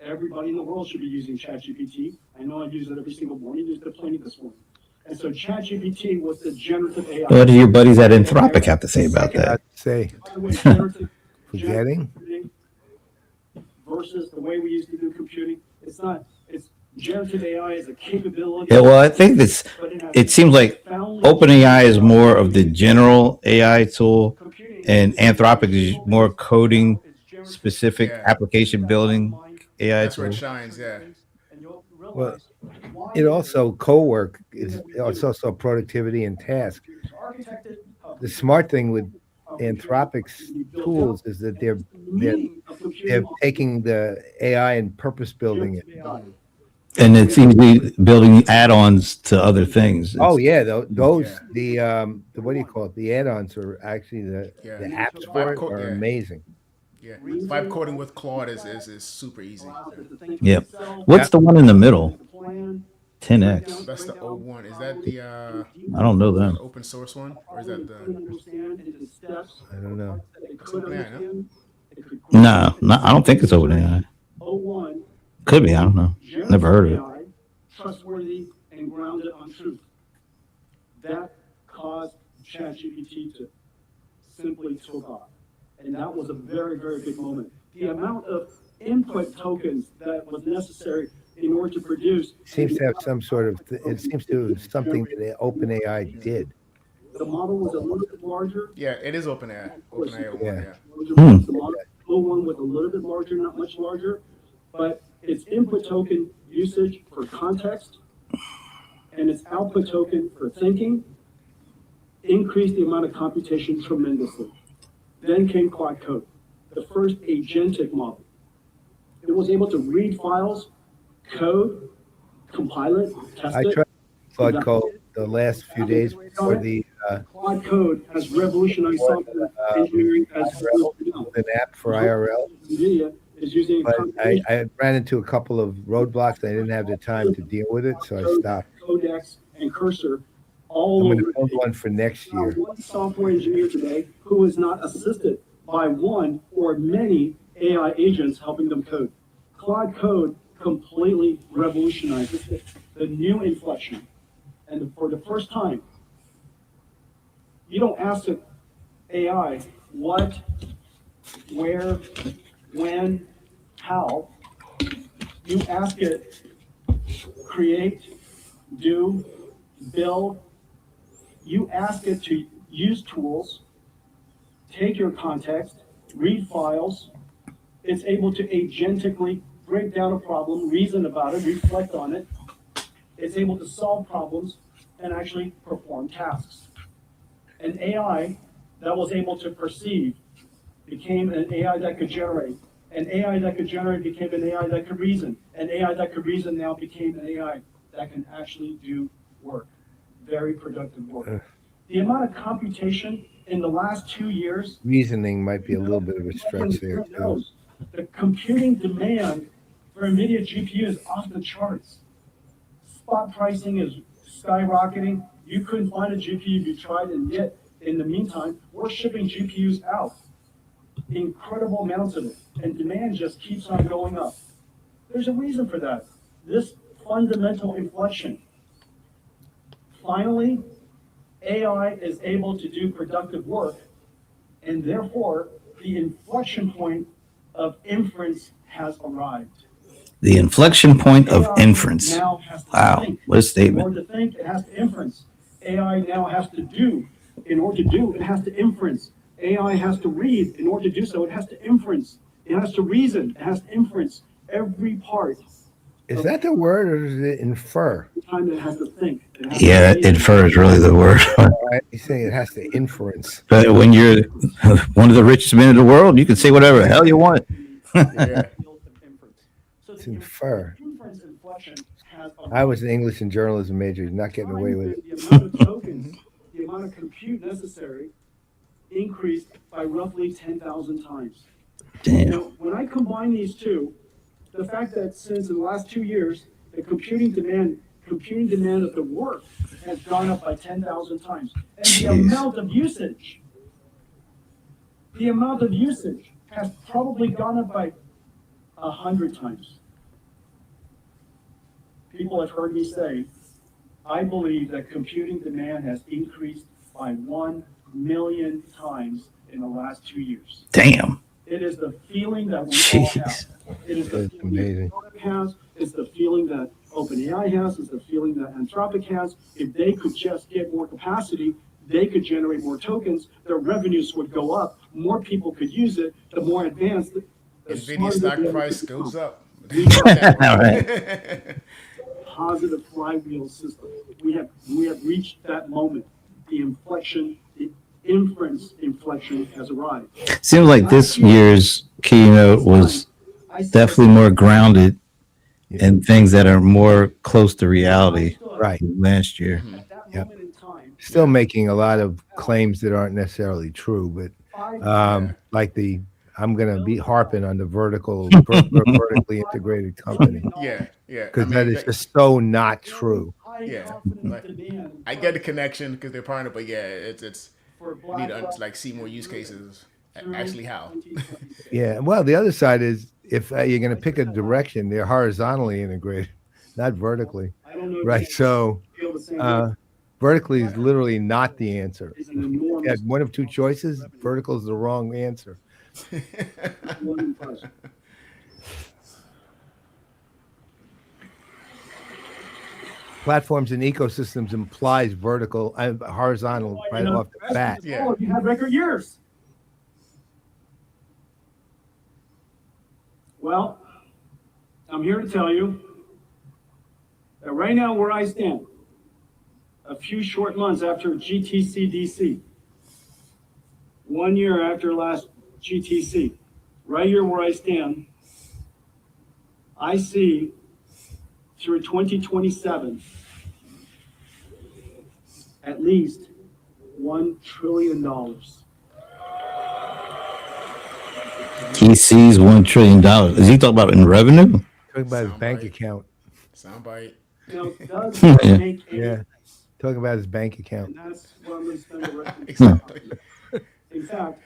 everybody in the world should be using ChatGPT. I know I use it every single morning. Used it plenty this morning. And so ChatGPT was the generative AI. What do your buddies at Anthropic have to say about I'd that? say By the way, generative forgetting. computing versus the way we used to do computing. It's generative AI is a capability. Yeah, well, I think but it has it seems like profoundly OpenAI is more of the general AI tool, computing and Anthropic is more coding It's generative. specific Yeah. application building AI That's where it tool. shines. Yeah. And you'll Well, realize why it also co-work is it's also productivity and task. it's architected. The smart thing with Anthropic's tools is that they're taking the AI and purpose building it. And it seems to be building add-ons to other things. Oh yeah, those Yeah. the what do you call it? The add-ons are actually the apps for it are Yeah. amazing. Yeah. Vibe coding with Claude is super easy. Yep. What's the one in the middle? 10x. That's the O1. Is that the I don't know them. open source one, or is that the? I don't know. It's OpenAI, no? No, I don't think it's OpenAI. O1 Could be. I don't know. Never heard of it. AI, trustworthy and grounded on truth. That caused ChatGPT to simply take off. And that was a very, very big moment. The amount of input tokens that was necessary in order to produce. Seems to have some sort of. It seems to something that OpenAI did. The model was a little bit larger. Yeah, it is OpenAI. OpenAI O1. Yeah. Yeah. The model O1 was a little bit larger, not much larger, but its input token usage for context and its output token for thinking increased the amount of computation tremendously. Then came Quad Code, the first agentic model. It was able to read files, code, compile it, test I it. tried Claude Code the last few days before the Quad Code has revolutionized software engineering as well as now. an app for IRL. Nvidia is using a But combination I ran into a couple of roadblocks. I didn't have the time to deal with it, so I stopped. Codex and Cursor I'm all going over. to build one for next Not year. one software engineer today who is not assisted by one or many AI agents helping them code. Claude Code completely revolutionizes it. The new inflection. And for the first time, you don't ask an AI what, where, when, how. You ask it create, do, build. You ask it to use tools, take your context, read files. It's able to agentically break down a problem, reason about it, reflect on it. It's able to solve problems and actually perform tasks. An AI that was able to perceive became an AI that could generate. An AI that could generate became an AI that could reason. An AI that could reason now became an AI that can actually do work. very productive work. The amount of computation in the last 2 years, Reasoning might be a little bit of a stretch there too. knows the computing demand for NVIDIA GPU is off the charts. Spot pricing is skyrocketing. You couldn't find a GPU you tried, and yet, in the meantime, we're shipping GPUs out. Incredible amounts of it. And demand just keeps on going up. There's a reason for that. This fundamental inflection. Finally, AI is able to do productive work, and therefore, the inflection point of inference has arrived. The inflection point of AI inference. now has to Wow, think. what a In statement. order to think, it has to inference. AI now has to do. In order to do, it has to inference. AI has to read. In order to do so, it has to inference. It has to reason. It has to inference. Every part. Is that the word, or is it infer? The time it has to think. It has to Yeah, reason. infer is really the word. Right? He's saying it has to inference. But when you're one of the richest men in the world, you can say whatever the hell you want. Yeah. So It's the infer. inference inflection has I was an English and journalism major. You're not getting away with it. The amount of tokens, the amount of compute necessary increased by roughly 10,000 times. Damn. Now, when I combine these two, the fact that since in the last 2 years, the computing demand of the work has gone up by 10,000 times. And the Jeez. amount of usage has probably gone up by 100 times. People have heard me say, I believe that computing demand has increased by 1 million times in the last 2 years. Damn. It is the feeling that we all Jeez. have. It is the That's feeling amazing. that Startup has. It's the feeling that OpenAI has. It's the feeling that Anthropic has. If they could just get more capacity, they could generate more tokens. Their revenues would go up. More people could use it. The more advanced, the Nvidia smarter stock they price become. goes up. Right. Positive flywheel system. We have reached that moment. The inflection, the inference inflection has arrived. Seems like this year's keynote was definitely more grounded in things that are more close to reality Right. than last year. At that Yep. moment in time, Still making a lot of claims that aren't necessarily true, but like I'm going to be harping on the vertically integrated company, Yeah, yeah. because I that mean, is just so not true. Yeah, like, I get the connection because they're partnered, but yeah, it's you need to like see more use cases. Actually, how? Yeah. Well, the other side is if you're going to pick a direction, they're horizontally integrated, not vertically. I don't know if Right. you So feel the same way. vertically is literally not the answer. It's an You enormous had one of two choices. Vertical is the wrong answer. impression. Platforms and ecosystems implies vertical and horizontal right off the bat. Yeah. Oh, you had record years. Well, I'm here to tell you that right now where I stand, a few short months after GTC DC, 1 year after last GTC, right here where I stand, I see through 2027 at least $1 trillion. He sees $1 trillion. Is he talking about in revenue? Talking about his bank Soundbite. account. Soundbite. Now, does Yeah. that make any Yeah. sense? Talking about his bank account. And that's what I'm going to spend the rest of the Exactly. time. In fact,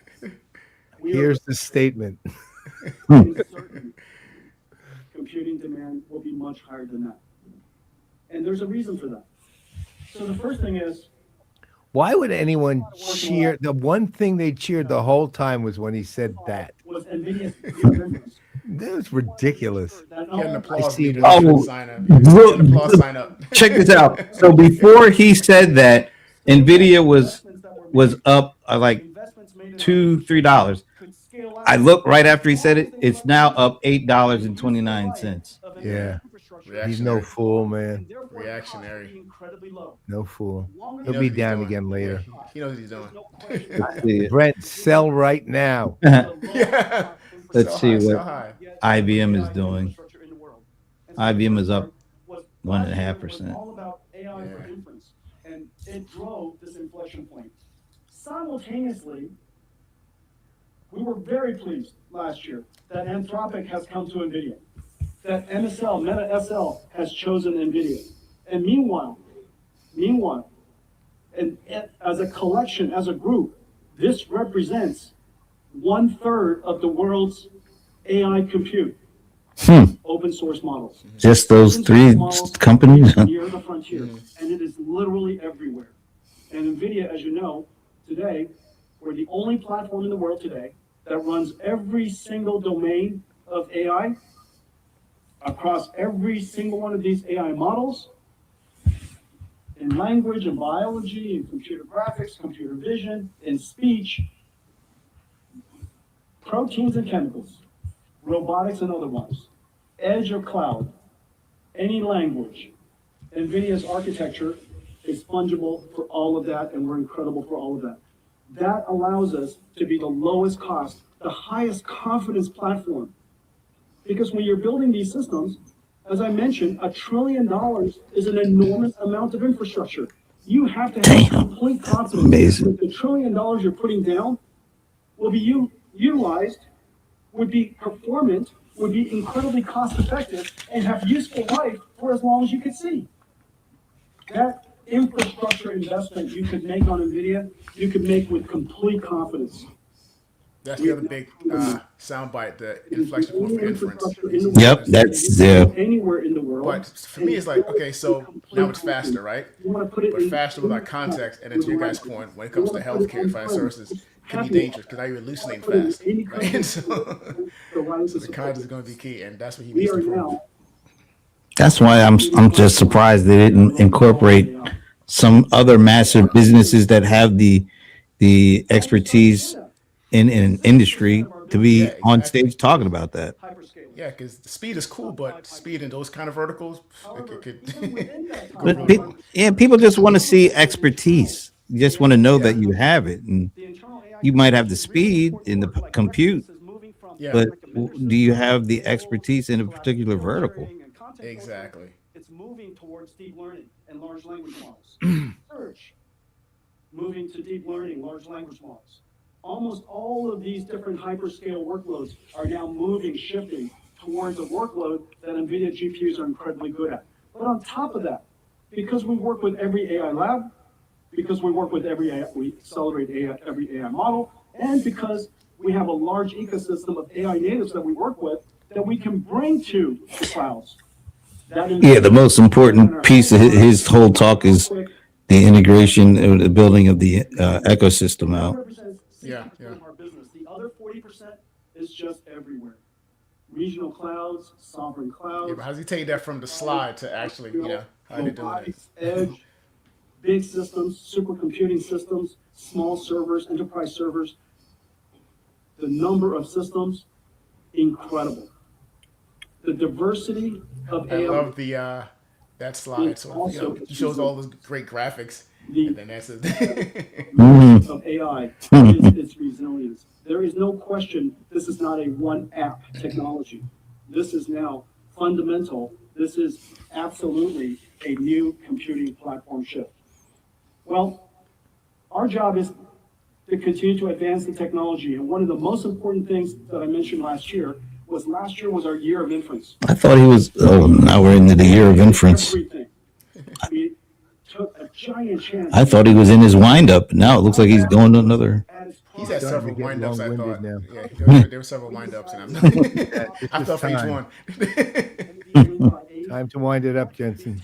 we Here's the statement. are certain computing demand will be much higher than that. And there's a reason for that. So the first thing is, Why would anyone cheer? The one thing they cheered the whole time was when he said that. was NVIDIA's difference. That was ridiculous. That Get an all- applause see meter. it. Oh, Sign up. Get an applause sign up. Check this out. So before he said that, Nvidia was up like investments made in $2-3. could scale out I looked right after he said it. It's now up $8.29. of NVIDIA Yeah. infrastructure. He's no fool, man. And therefore, Reactionary. costs be incredibly low. No fool. Longer He'll than be what he's down doing. again later. He knows what he's doing. no question. Let's see, Brent, sell right now. Yeah. Let's So see high, so what high. IBM is doing. Infrastructure in the world. And so IBM is the up first part was 1.5%. was all about AI for Yeah. inference. And it drove this inflection point. Simultaneously, we were very pleased last year that Anthropic has come to Nvidia, that MSL, Meta SL, has chosen Nvidia. And meanwhile, and as a collection, as a group, this represents 1/3 of the world's AI compute. Open source models. Just those Open three source models companies? are near the frontier, and it is literally everywhere. And Nvidia, as you know, today, we're the only platform in the world today that runs every single domain of AI across every single one of these AI models in language and biology and computer graphics, computer vision, in speech, proteins and chemicals, robotics and otherwise, edge or cloud, any language. NVIDIA's architecture is fungible for all of that, and we're incredible for all of that. That allows us to be the lowest cost, the highest confidence platform. Because when you're building these systems, as I mentioned, $1 trillion is an enormous amount of infrastructure. You have to have complete confidence Amazing. that the $1 trillion you're putting down will be utilized, would be performant, would be incredibly cost effective, and have useful life for as long as you could see. That infrastructure investment you could make on NVIDIA, you could make with complete confidence. That's the other big soundbite, the inflection point for inference. Yep, that's Anywhere in the world. But for me, it's like, okay, so now it's faster, right? But faster without context, and then to your guys' point, when it comes to healthcare and financial services, it can be dangerous because now you're hallucinating fast, right? And so the context is going to be key, and that's what he needs to prove. That's why I'm just surprised they didn't incorporate some other massive businesses that have the expertise in an industry to be on stage talking about that. Yeah, because speed is cool, but speed in those kind of verticals, it could But people just want to see expertise. You just want to know that you have it, and you might have the speed in the compute, but do you have the expertise in a particular vertical? Exactly. It's moving towards deep learning and large language models. Search, moving to deep learning, large language models. Almost all of these different hyperscale workloads are now moving, shifting towards a workload that NVIDIA GPUs are incredibly good at. But on top of that, because we work with every AI lab, because we work with every AI, we accelerate every AI model, and because we have a large ecosystem of AI natives that we work with that we can bring to the clouds. Yeah, the most important piece of his whole talk is the integration, the building of the ecosystem out. Yeah. Our business. The other 40% is just everywhere. Regional clouds, sovereign clouds. Yeah, but how's he taking that from the slide to actually, how they're doing it? Edge, big systems, supercomputing systems, small servers, enterprise servers. The number of systems, incredible. The diversity of AI. I love the that slide. So he shows all those great graphics, and then that's it. Of AI is its resilience. There is no question this is not a one app technology. This is now fundamental. This is absolutely a new computing platform shift. Well, our job is to continue to advance the technology. And one of the most important things that I mentioned last year was our year of inference. I thought he was, now we're into the year of inference. Everything. We took a giant chance. I thought he was in his windup. Now it looks like he's going to another. He's had several windups, I thought. Now. Yeah, there were several windups, and I fell for each one. Time to wind it up, Jensen.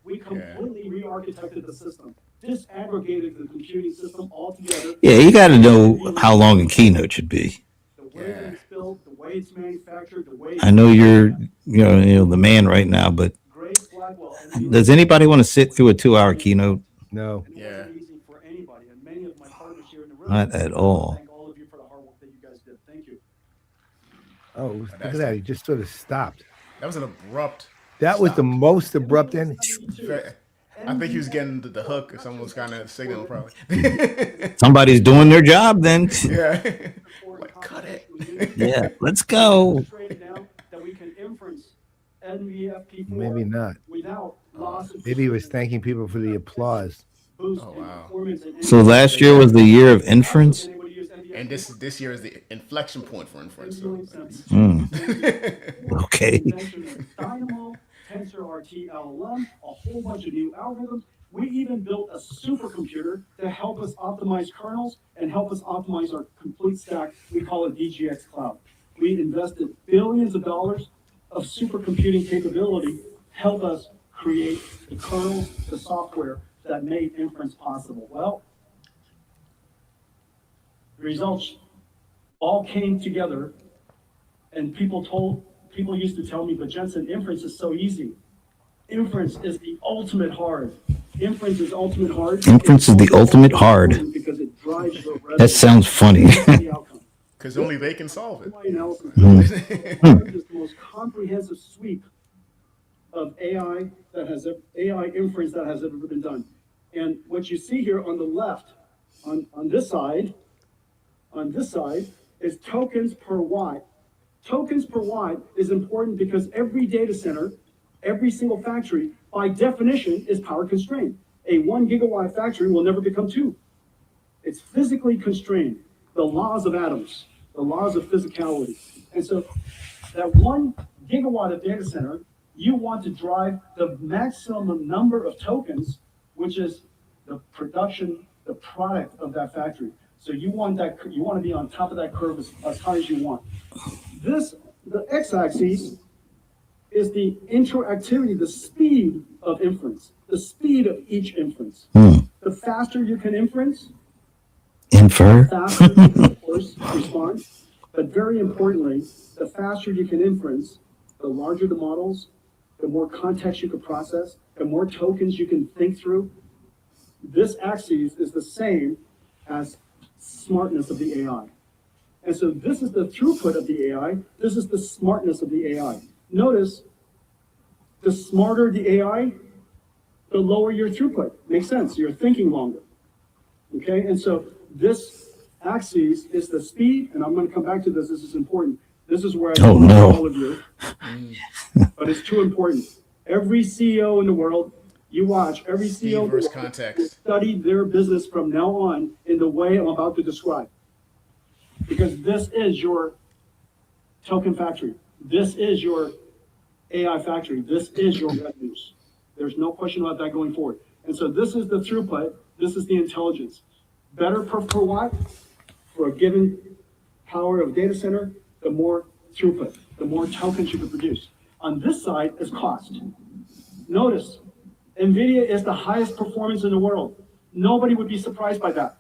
We completely re-architected the system, disaggregated the computing system altogether. Yeah, you got to know how long a keynote should be. The way it's built, the way it's manufactured, the way I know you're, the man right now, but does anybody want to sit through a 2-hour keynote? No. Yeah. Not at all. Thank all of you for the hard work that you guys did. Thank you. Oh, look at that. He just sort of stopped. That was an abrupt. That was the most abrupt ending. I think he was getting the hook, or someone was kind of signaling, probably. Somebody's doing their job then. Yeah. Like, cut it. Yeah, let's go. That we can inference NVF people Maybe not. without loss of Maybe he was thanking people for the applause. boost Oh, in wow. performance and So last year was the year of inference. Anybody use NVIDIA? And this year is the inflection point for inference. So, NVIDIA sense. Okay. Invention of Dynamo, TensorRT LLM, a whole bunch of new algorithms. We even built a supercomputer to help us optimize kernels and help us optimize our complete stack. We call it DGX Cloud. We invested billions of dollars of supercomputing capability, help us create the kernels, the software that made inference possible. Well, the results all came together, and people used to tell me, but Jensen, inference is so easy. Inference is the ultimate hard. Inference is ultimate hard. Inference is the ultimate hard. Because it drives your That sounds funny. outcome. because only they can solve it. AI analysis is the most comprehensive sweep of AI inference that has ever been done. And what you see here on the left, on this side, is tokens per watt. Tokens per watt is important because every data center, every single factory, by definition, is power constrained. A 1 gigawatt factory will never become 2. It's physically constrained. The laws of atoms, the laws of physicality. And so that 1 gigawatt of data center, you want to drive the maximum number of tokens, which is the production, the product of that factory. So you want to be on top of that curve as high as you want. The x-axis is the interactivity, the speed of inference, the speed of each inference. The faster you can inference, Infer. faster you can, of course, respond. But very importantly, the faster you can inference, the larger the models, the more context you can process, the more tokens you can think through. This axis is the same as smartness of the AI. And so this is the throughput of the AI. This is the smartness of the AI. Notice, the smarter the AI, the lower your throughput. Makes sense. You're thinking longer. Okay, and so this axis is the speed, and I'm going to come back to this. This is important. This is where I Oh, no. all of you, but it's too important. Every CEO in the world, you watch, every Speed CEO versus will context. study their business from now on in the way I'm about to describe. Because this is your token factory. This is your AI factory. This is your revenues. There's no question about that going forward. And so this is the throughput. This is the intelligence. Better per watt for a given power of data center, the more throughput, the more tokens you can produce. On this side is cost. Notice, Nvidia is the highest performance in the world. Nobody would be surprised by that.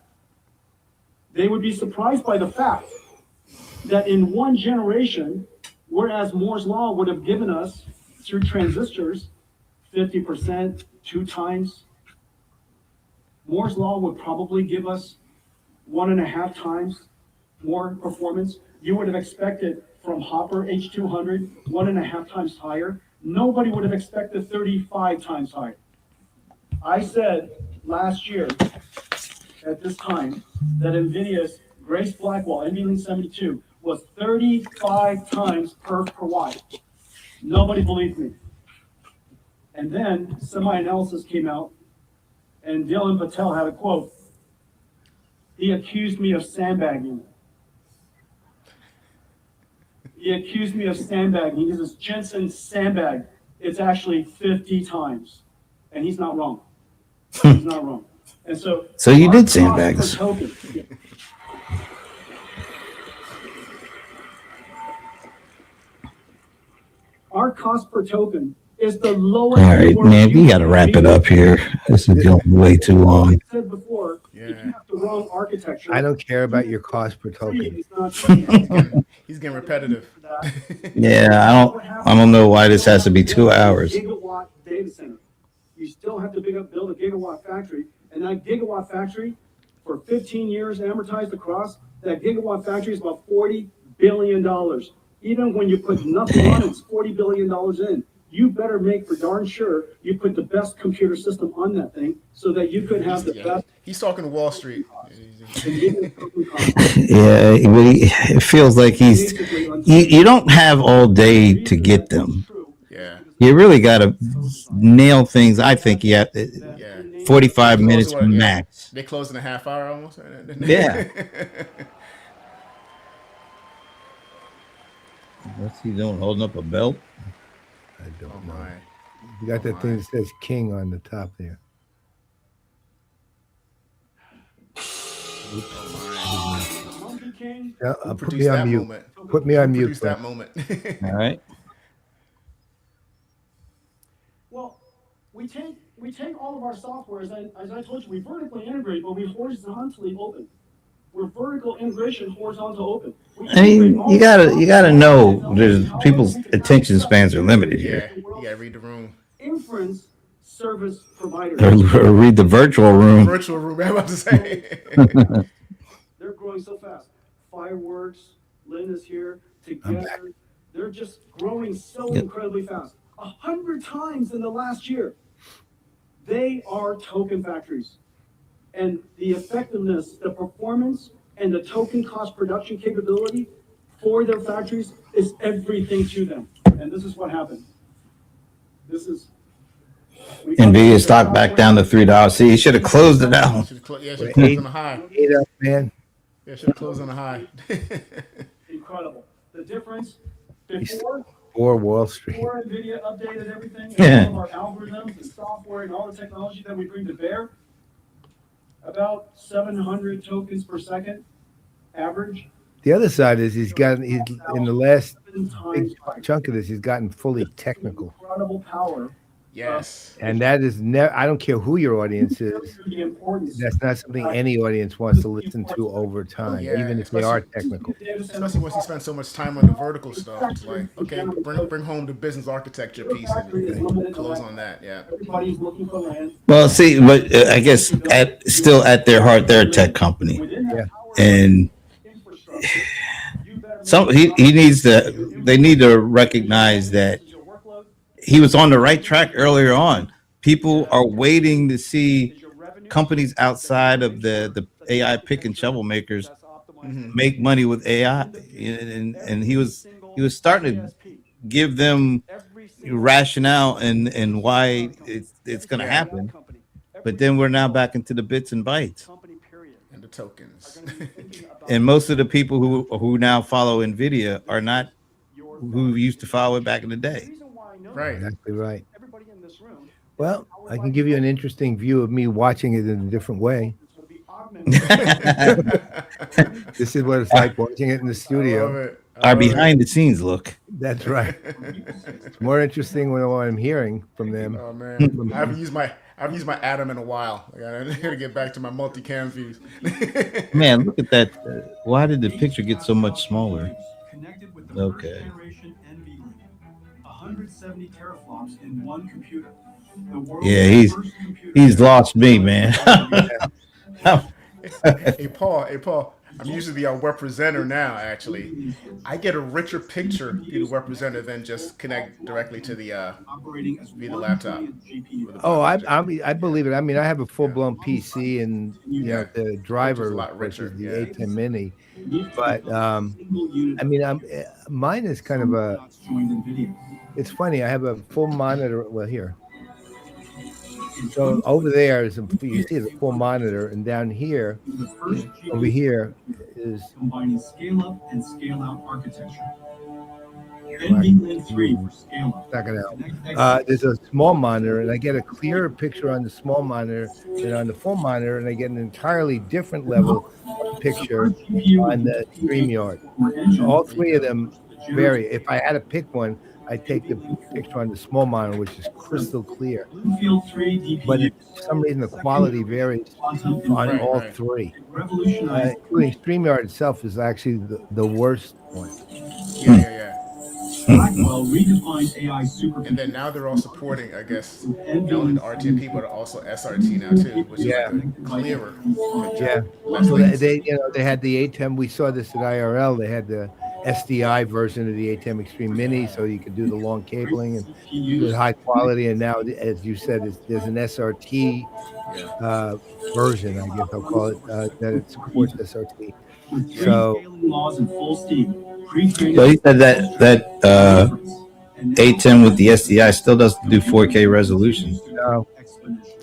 They would be surprised by the fact that in one generation, whereas Moore's law would have given us, through transistors, 50%, 2 times, Moore's law would probably give us 1.5 times more performance. You would have expected from Hopper H200, 1.5 times higher. Nobody would have expected 35 times higher. I said last year at this time that NVIDIA's Grace Blackwell NVLink 72 was 35 times per watt. Nobody believed me. And then semi-analysis came out, and Dylan Patel had a quote. He accused me of sandbagging. He accused me of sandbagging. He says, Jensen sandbag. It's actually 50 times. And he's not wrong. He's not wrong. And so You our did cost sandbag per us. token- Our cost per token is the lowest. All right, in the world. man, we got to wrap it up here. This is going way too long. Like I said before, if you Yeah. have the wrong architecture, I don't care about your cost per token. it's not free. He's getting repetitive. Yeah, I don't know why this has to be 2 hours. Gigawatt data center. You still have to build a gigawatt factory, and that gigawatt factory, for 15 years amortized across, that gigawatt factory is about $40 billion. Even when you put nothing on it, it's $40 billion in. You better make for darn sure you put the best computer system on that thing so that you could have the Yeah. best. He's talking to Wall Street. Yeah, it feels like you don't have all day to get them. Yeah. You really got to nail things. I think you have Yeah. 45 Close minutes what, yeah. max. They close in a half hour almost. Yeah. What's he doing? Holding up a belt? I don't Oh know. my. You got Oh that thing my. that says King on the top there. Monkey King. Yeah, Who put produced me on that mute. moment? Put me Who on mute. produced that moment? All right. Well, we take all of our software, as I told you, we vertically integrate, but we horizontally open. We're vertical integration, horizontal open. I mean, you gotta know there's people's attention spans are limited here. Yeah, you gotta read the room. Inference service providers. Or read the virtual room. Virtual room, I'm about to say. They're growing so fast. Fireworks, Lynn is here together. They're just growing so incredibly fast. 100 times in the last year. They are token factories. And the effectiveness, the performance, and the token cost production capability for their factories is everything to them. And this is what happened. This is Nvidia stock back down to $3. See, you should have closed it out. Should have closed on a high. 8 up, man. Yeah, should have closed on a high. incredible. The difference before Or Wall Street. before Nvidia updated everything, Yeah. and all of our algorithms and software and all the technology that we bring to bear, about 700 tokens per second average. The other side is he's in the last 7 times big chunk of this, he's gotten fully technical. incredible power. Yes. And that is never, I don't care who your audience is. The importance. That's not something any audience wants to listen to over time, Yeah, even if they are especially- technical. Especially once you spend so much time on the vertical stuff. It's like, okay, bring home the business architecture piece and close on that. Yeah. Everybody's looking for land. Well, see, but I guess still at their heart, they're a tech company, Within that Yeah. power and infrastructure, you better so make he needs to. They need to recognize that your workload, he was on the right track earlier on. People are waiting to see your revenue, companies outside of the AI pick and shovel makers that's optimized. make money with AI, and he was starting to give them rationale and why it's going to happen. But then we're now back into the bits and bytes, And the tokens. and most of the people who now follow Nvidia are not who used to follow it back in the day. Right. Exactly right. Everybody in this room Well, I can give you an interesting view of me watching it in a different way. will be augmented. This is what it's like watching it in the I love studio. it. I Our love it. behind the scenes look. That's right. It's more interesting when what I'm hearing from them. Oh man, I haven't used my Atom in a while. I gotta get back to my multi-cam views. Man, look at that. Why did the picture get so much smaller? Connected with the Okay. first generation NVLink. 170 teraflops in one computer. The world's Yeah, first computer. he's lost me, man. Hey Paul. I'm usually the representer now. Actually, I get a richer picture through the representer than just connect directly to the operating as via the one laptop. brilliant GPU. with the Oh, project. I believe it. I mean, I have a full blown PC, and Yeah. the driver, a lot of course, richer, is the yeah. A10 Mini. But Single unit I mean, mine is kind of a. dots joined NVIDIA. It's funny. I have a full monitor. Well, here. So over there is you see the full monitor, and down here, The first over GPU here is combining scale up and scale out architecture. NVLink 3 for scale up. not gonna help. There's a small monitor, and I get a clearer picture on the small monitor than on the full monitor, and I get an entirely different level of picture on the StreamYard. All three of them vary. If I had to pick one, I'd take the picture on the small monitor, which is crystal clear. Bluefield 3 DPU. But for some reason, the quality varies on Right, all right. three. Revolutionized Including StreamYard itself is actually the worst one. Yeah. Blackwell redefined AI supercomputer. And then now they're all supporting, I guess, not only the RTP but also SRT now too, which Yeah. is like a clearer. Yeah. Less So latency. they had the A10. We saw this at IRL. They had the SDI version of the A10 Extreme Mini, so you could do the long cabling and with high quality. And now, as you said, there's an SRT version, I guess I'll call it, that it supports SRT. With three So- scaling laws in full steam. Pre-training So he said that A10 with the SDI still doesn't do 4K resolution. No.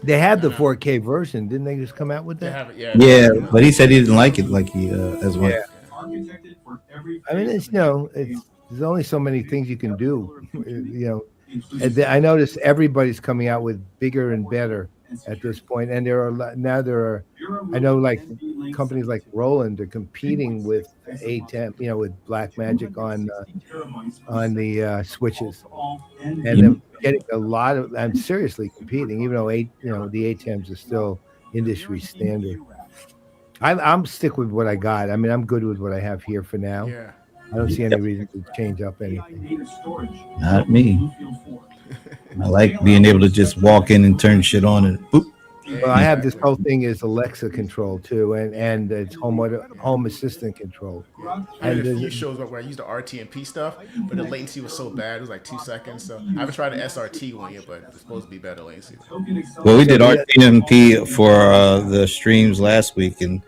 They had the 4K version, didn't they just come out with They that? have it, yeah. Yeah, but he said he didn't like it like he as much. Yeah. Architected for every I mean, phase it's of there's only so many things you can do. including And I notice everybody's coming out with bigger and better at this point, and now there are. I know, like companies like Roland are competing with A10, with Black Magic on the switches, and they're getting a lot of. I'm seriously competing, even though the A10s are still industry standard. I'm stick with what I got. I mean, I'm good with what I have here for now. Yeah. I don't see any reason to change up anything. native storage. Not me. Bluefield 4. I like being able to just walk in and turn shit on and boop. Well, I have this whole thing is Alexa control too, and it's home assistant control. I did a And few shows where I used the RTMP stuff, but the latency was so bad. It was like 2 seconds. So I haven't tried the SRT one yet, but it's supposed to be better latency. Well, we did RTMP for the streams last week, and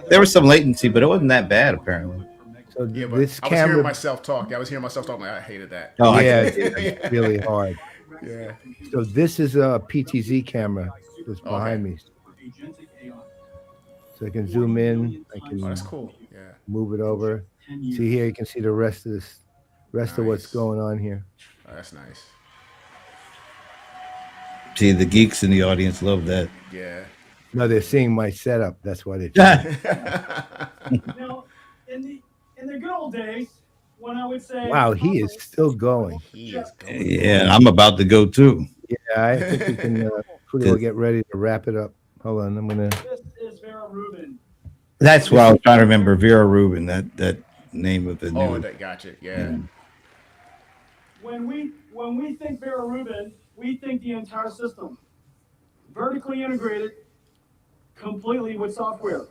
there was some latency, but it wasn't that bad apparently. So Yeah, but this I was hearing camera, myself talk. I was hearing myself talk. Like, I hated that. Oh, I yeah, can- it's really hard. Yeah. So this is a PTZ camera that's behind me, so I can zoom in. I can Oh, that's cool. Yeah. move it over. See here, you can see the rest of what's Nice. going on here. Oh, that's nice. See, the geeks in the audience love that. Yeah. No, they're seeing my setup. That's why they. Now, in the good old days, when I would say, Wow, he is still going. He is going. Yeah, I'm about to go too. Yeah, I think we can pretty well get ready to wrap it up. Hold on, I'm gonna. This is Vera Rubin. That's what I was trying to remember. Vera Rubin, that name of the Oh, new. that gotcha. Yeah. When we think Vera Rubin, we think the entire system, vertically integrated, completely with software,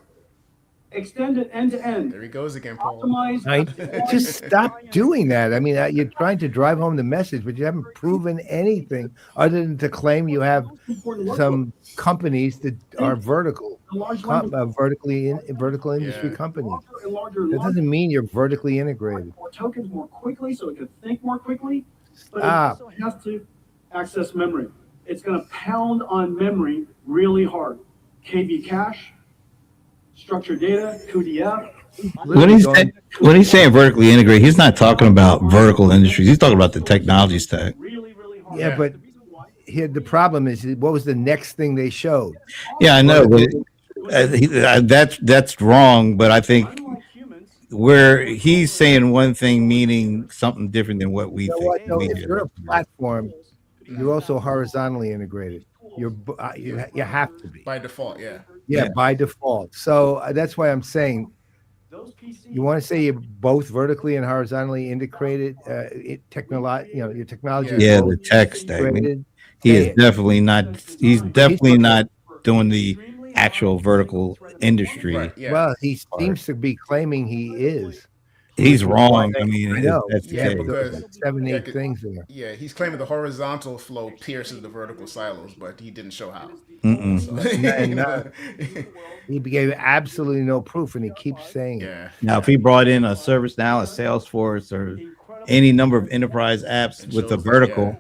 extended end to end, There he goes again, Paul. optimized. Just stop doing that. I mean, you're trying to drive home the message, but you haven't proven anything other than to claim you have some companies that are vertical, vertical industry Yeah. companies. Larger and larger and That larger, doesn't mean you're vertically integrated. more tokens more quickly so it can think more quickly, but Stop. it also has to access memory. It's going to pound on memory really hard. KV cache, structured data, QDF. When he's saying vertically integrated, he's not talking about vertical industries. He's talking about the technology stack. Really, really hard. Yeah, but here the problem is, what was the next thing they showed? Yeah, I know. But that's wrong. But I think Unlike humans, where he's saying one thing meaning something different than what we You know think. what, though? we If do. you're a platform, you're also horizontally integrated. You have to be. By default, yeah. Yeah, Yeah. by default. So that's why I'm saying those PCs. you want to say you're both vertically and horizontally integrated. Your technology Yeah, is the both tech stack. integrated. He Say is it. definitely not. He's definitely not doing the actual vertical industry. Right. Yeah. Well, he seems to be claiming he is. He's wrong. I mean, I know. that's the Yeah, case. because- 7, yeah, 8 things there. Yeah, he's claiming the horizontal flow pierces the vertical silos, but he didn't show how. Mm-mm. So, And, He gave absolutely no proof, and he keeps saying it. yeah. Now, if he brought in a ServiceNow, a Salesforce, or any number of enterprise apps It with a shows that, vertical,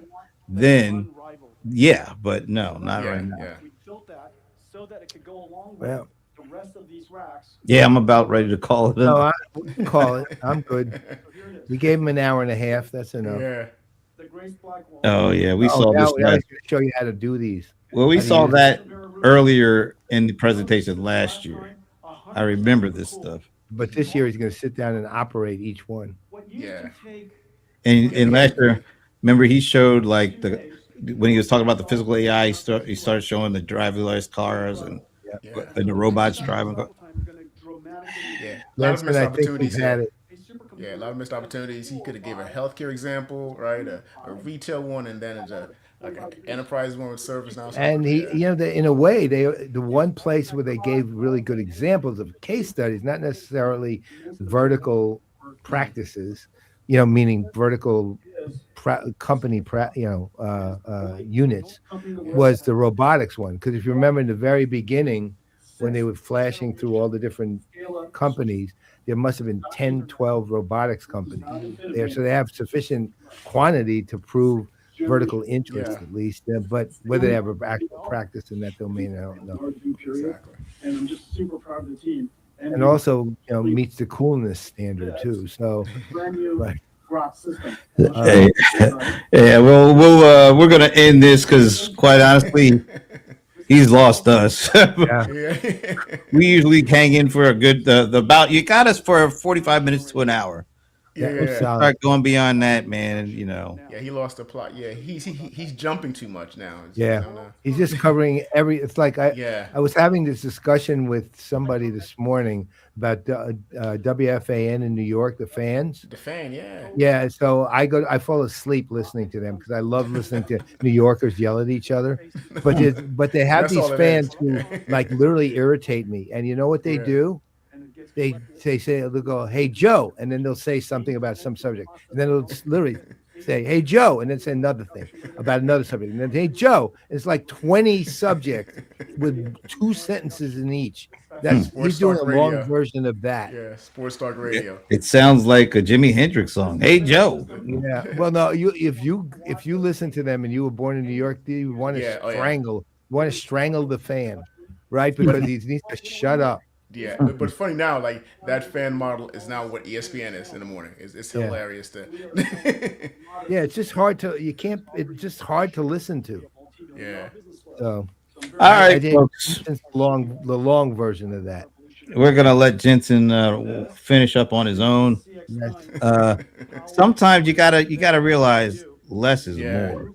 then yeah, but no, not Yeah, right now. yeah. We built that so that it could go along with Well, the rest of these racks. Yeah, I'm about ready to call it. no, we can call it. I'm good. So here it is. We gave him an hour and a half. That's enough. Yeah. The Grace Blackwell. Oh yeah, we saw now, this. now Last, he's going to show you how to do these. well, we how to saw use that earlier in the presentation last year. I remember this stuff. But this year he's going to sit down and operate each one. What used Yeah. to take And last year, remember he showed like when he was talking about the physical AI, he started showing the driverless cars and Yeah. the robots driving. times are going to dramatically Yeah. A lot of Listen, missed I think opportunities we've had here. it. a supercomputer. Yeah, a lot of missed opportunities. He could have gave a healthcare example, right? A retail one, and then like an enterprise one with ServiceNow. And he, Yeah. in a way, the one place where they gave really good examples of case studies, not necessarily vertical practices, meaning vertical company, units, was the robotics one. Because if you remember in the very beginning, when they were flashing through all the different companies, there must have been 10, 12 robotics companies there. So they have sufficient quantity to prove vertical interest, Yeah. at least. But whether they have a actual practice in that domain, I don't know. Exactly. And I'm just super proud of the team. And also, meets the coolness standard too. So, Brand new but, grok system. Hey, yeah, well, we're gonna end this because, quite honestly, he's lost us. yeah. Yeah. We usually hang in for a good the about. You got us for 45 minutes to an hour. Yeah, That yeah, was yeah. solid. Start going beyond that, man. You know, Yeah, he lost the plot. Yeah, he's jumping too much now. Yeah. No. He's just covering it's like Yeah. I was having this discussion with somebody this morning about WFAN in New York, the fans. The fan, yeah. Yeah, so I fall asleep listening to them because I love listening to New Yorkers yell at each other. But they have That's these all it fans is. who like literally irritate me. And you know what they Yeah. do? They say they'll go, "Hey Joe," and then they'll say something about some subject, and then it'll literally say, "Hey Joe," and then say another thing about another subject, and then "Hey Joe." It's like 20 subjects with 2 sentences in each. That's Sports he's doing a Talk long Radio. version of that. Yeah, Sports Talk Radio. it sounds like a Jimi Hendrix song. Hey Joe. Yeah. Well, no, if you listen to them and you were born in New York, you want to Yeah, oh, yeah. strangle the fan, right? Because he needs to shut up. Yeah, but it's funny now. Like that fan model is now what ESPN is in the morning. It's Yeah. hilarious to. Yeah, it's just hard to it's just hard to listen to. Yeah. So All I right, did folks. the long version of that. We're gonna let Jensen finish up on his own. Sometimes you gotta realize less is Yeah. more.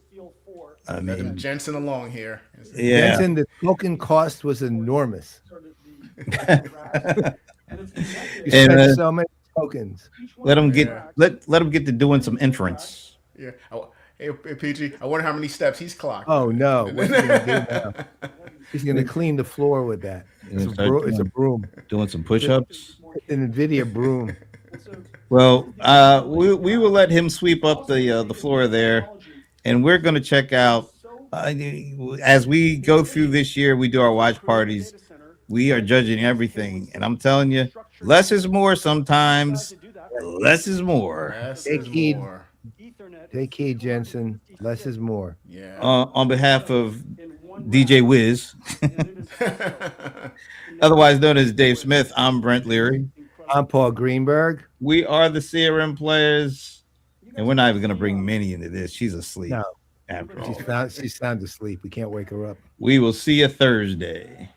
I Let him mean, Jensen along here. yeah. Jensen, the token cost was enormous. You And, spent so many tokens. let him get Yeah. let him get to doing some inference. Yeah. Hey, PG. I wonder how many steps he's clocked. Oh no, what's he gonna do now? He's gonna clean the floor with that. He's gonna start It's a broom. doing some push-ups. An Nvidia broom. Well, we will let him sweep up the floor there, and we're going to check out as we go through this year. We do our watch parties. We are judging everything, and I'm telling you, less is more. Sometimes less is more. Less Take is heed. more. Take heed, Jensen. Less is more. Yeah. On behalf of DJ Wiz, otherwise known as Dave Smith, I'm Brent Leary. I'm Paul Greenberg. We are the CRM players, and we're not even going to bring Minnie into this. She's asleep. No. After all, She's sound asleep. We can't wake her up. we will see you Thursday.